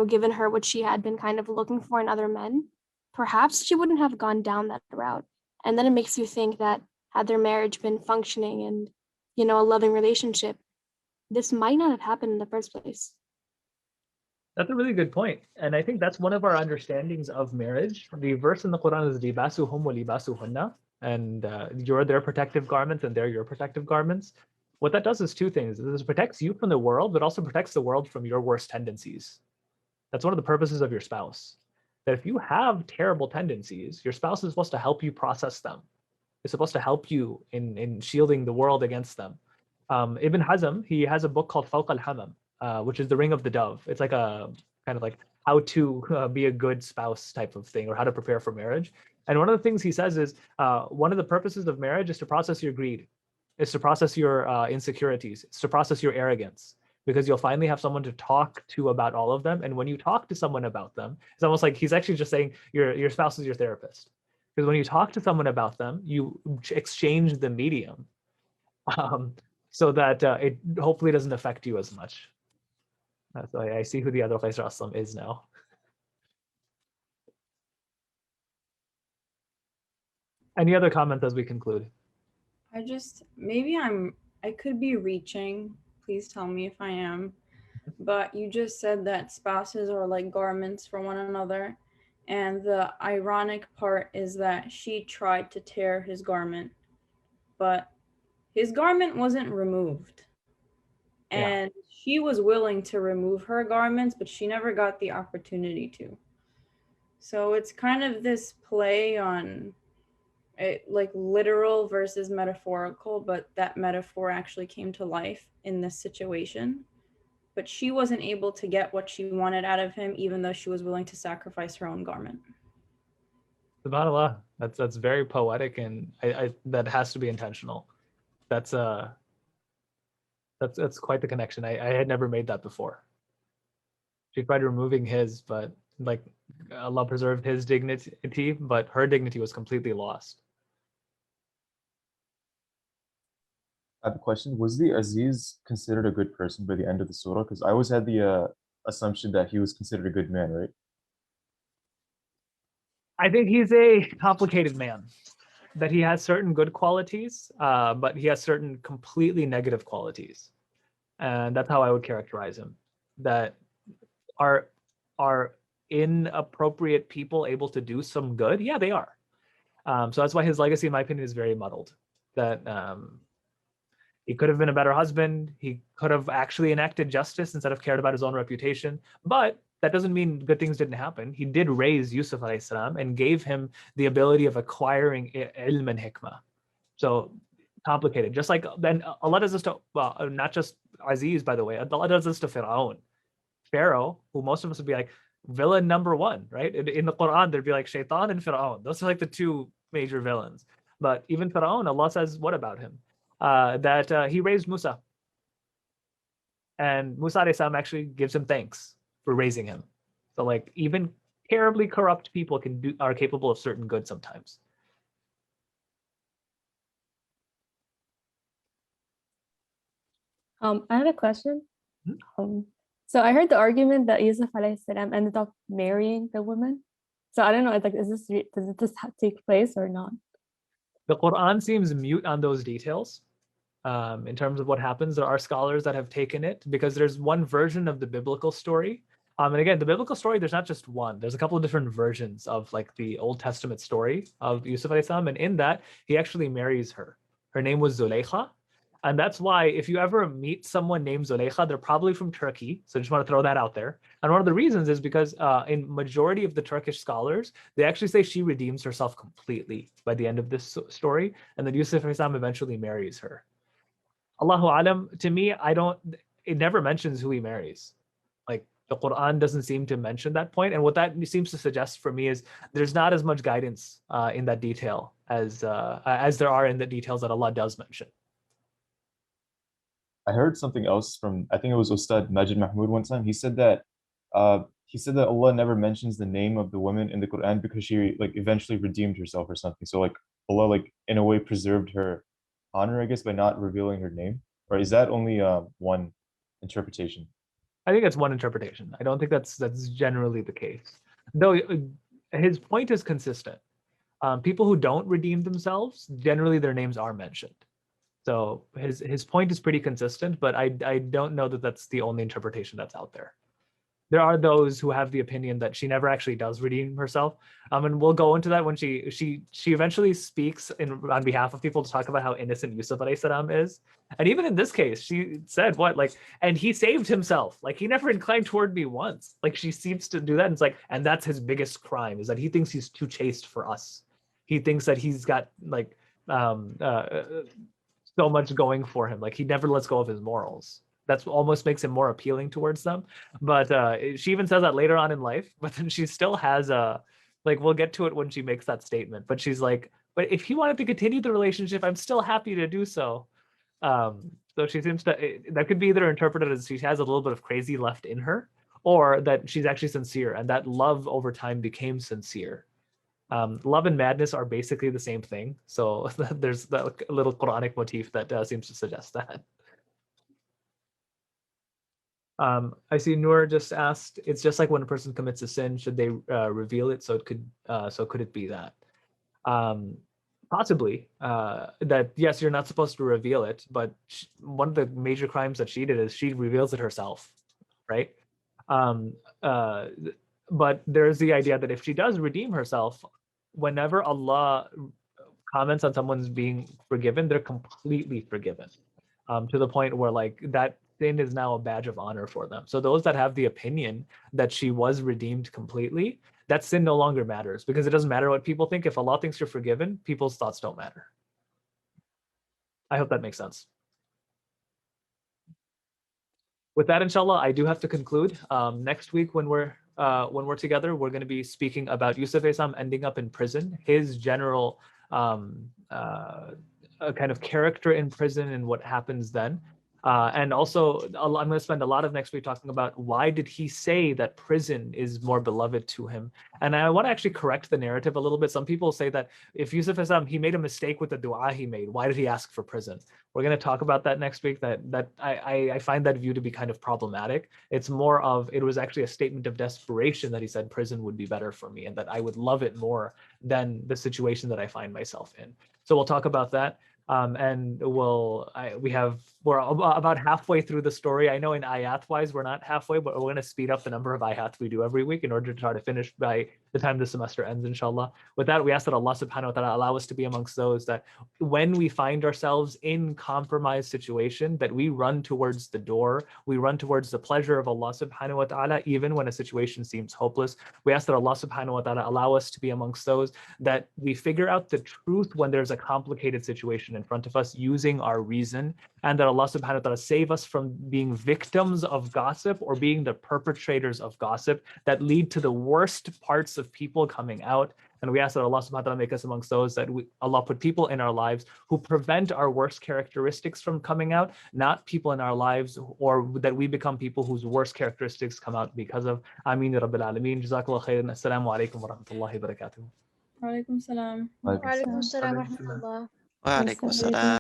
given her what she had been kind of looking for in other men, perhaps she wouldn't have gone down that route. And then it makes you think that had their marriage been functioning and, a loving relationship, this might not have happened in the first place. That's a really good point. And I think that's one of our understandings of marriage. The verse in the Qur'an is libasuhum wa libasuhunna, and you're their protective garments and they're your protective garments. What that does is two things. It protects you from the world, but also protects the world from your worst tendencies. That's one of the purposes of your spouse. That if you have terrible tendencies, your spouse is supposed to help you process them. It's supposed to help you in shielding the world against them. Ibn Hazm, he has a book called Fawq al-Hamam, which is the ring of the dove. It's like a kind of like how to be a good spouse type of thing, or how to prepare for marriage. And one of the things he says is one of the purposes of marriage is to process your greed, is to process your insecurities, it's to process your arrogance, because you'll finally have someone to talk to about all of them. And when you talk to someone about them, it's almost like he's actually just saying your spouse is your therapist. Because when you talk to someone about them, you exchange the medium so that it hopefully doesn't affect you as much. So I see who the other Qais Aslam is now. Any other comments as we conclude? I could be reaching. Please tell me if I am. But you just said that spouses are like garments for one another. And the ironic part is that she tried to tear his garment, but his garment wasn't removed. And she was willing to remove her garments, but she never got the opportunity to. So it's kind of this play on it, like literal versus metaphorical, but that metaphor actually came to life in this situation. But she wasn't able to get what she wanted out of him, even though she was willing to sacrifice her own garment. SubhanAllah, that's very poetic, and I that has to be intentional. That's quite the connection. I had never made that before. She tried removing his, but like Allah preserved his dignity, but her dignity was completely lost. I have a question. Was the Aziz considered a good person by the end of the surah? Because I always had the assumption that he was considered a good man, right? I think he's a complicated man, that he has certain good qualities, but he has certain completely negative qualities. And that's how I would characterize him. That are inappropriate people able to do some good? Yeah, they are. So that's why his legacy, in my opinion, is very muddled. That he could have been a better husband. He could have actually enacted justice instead of cared about his own reputation. But that doesn't mean good things didn't happen. He did raise Yusuf alayhi salam and gave him the ability of acquiring ilm and hikmah. So complicated. Just like then Allah does this to, well, not just Aziz, by the way. Allah does this to Fir'aun. Pharaoh, who most of us would be like villain number one, right? In the Qur'an, there'd be like Shaitan and Fir'aun. Those are like the two major villains. But even Fir'aun, Allah says, what about him? That he raised Musa. And Musa alayhi salam actually gives him thanks for raising him. So like even terribly corrupt people are capable of certain good sometimes. I have a question. So I heard the argument that Yusuf alayhi salam ended up marrying the woman. So I don't know, like, does this take place or not? The Quran seems mute on those details. In terms of what happens, there are scholars that have taken it because there's one version of the biblical story. And again, the biblical story, there's not just one. There's a couple of different versions of like the Old Testament story of Yusuf alayhi salam. And in that, he actually marries her. Her name was Zulaykha. And that's why if you ever meet someone named Zulaykha, they're probably from Turkey. So I just want to throw that out there. And one of the reasons is because in majority of the Turkish scholars, they actually say she redeems herself completely by the end of this story. And then Yusuf alayhi salam eventually marries her. Allahu alam, to me, it never mentions who he marries. Like the Quran doesn't seem to mention that point. And what that seems to suggest for me is there's not as much guidance in that detail as there are in the details that Allah does mention. I heard something else from, I think it was Ustad Majid Mahmood one time. He said that Allah never mentions the name of the woman in the Quran because she like eventually redeemed herself or something. So like Allah like in a way preserved her honor, I guess, by not revealing her name. Or is that only one interpretation? I think that's one interpretation. I don't think that's generally the case. Though his point is consistent. People who don't redeem themselves, generally their names are mentioned. So his point is pretty consistent, but I don't know that that's the only interpretation that's out there. There are those who have the opinion that she never actually does redeem herself. And we'll go into that when she eventually speaks on behalf of people to talk about how innocent Yusuf alayhi salam is. And even in this case, she said and he saved himself. Like he never inclined toward me once. Like she seems to do that. And it's like, and that's his biggest crime is that he thinks he's too chaste for us. He thinks that he's got like so much going for him. Like he never lets go of his morals. That's almost makes him more appealing towards them. But she even says that later on in life, but then she still has we'll get to it when she makes that statement. But she's like, but if he wanted to continue the relationship, I'm still happy to do so. So she seems to, that could be either interpreted as she has a little bit of crazy left in her, or that she's actually sincere and that love over time became sincere. Love and madness are basically the same thing. So there's that little Quranic motif that seems to suggest that. I see Noor just asked, it's just like when a person commits a sin, should they reveal it? So could it be that? Possibly. That yes, you're not supposed to reveal it, but one of the major crimes that she did is she reveals it herself, right? But there's the idea that if she does redeem herself, whenever Allah comments on someone's being forgiven, they're completely forgiven, to the point where like that sin is now a badge of honor for them. So those that have the opinion that she was redeemed completely, that sin no longer matters because it doesn't matter what people think. If Allah thinks you're forgiven, people's thoughts don't matter. I hope that makes sense. With that, inshallah, I do have to conclude. Next week when we're together, we're going to be speaking about Yusuf alayhi salam ending up in prison, his general kind of character in prison and what happens then. And also, I'm going to spend a lot of next week talking about why did he say that prison is more beloved to him. And I want to actually correct the narrative a little bit. Some people say that if Yusuf alayhi salam, he made a mistake with the dua he made. Why did he ask for prison? We're going to talk about that next week. That I find that view to be kind of problematic. It's more of, it was actually a statement of desperation that he said prison would be better for me and that I would love it more than the situation that I find myself in. So we'll talk about that. And we're about halfway through the story. I know in ayat wise we're not halfway, but we're going to speed up the number of ayats we do every week in order to try to finish by the time the semester ends, inshallah. With that, we ask that Allah subhanahu wa ta'ala allow us to be amongst those that when we find ourselves in compromised situation, that we run towards the door, we run towards the pleasure of Allah subhanahu wa ta'ala, even when a situation seems hopeless. We ask that Allah subhanahu wa ta'ala allow us to be amongst those that we figure out the truth when there's a complicated situation in front of us using our reason, and that Allah subhanahu wa ta'ala save us from being victims of gossip or being the perpetrators of gossip that lead to the worst parts of people coming out. And we ask that Allah subhanahu wa ta'ala make us amongst those that Allah put people in our lives who prevent our worst characteristics from coming out, not people in our lives or that we become people whose worst characteristics come out because of. Ameen ya Rabbil Alameen. Jazakallah khairan. Assalamu alaikum wa rahmatullahi wa barakatuh. Walaikum salam. Walaikum salam wa rahmatullah. Wa alaikum assalam.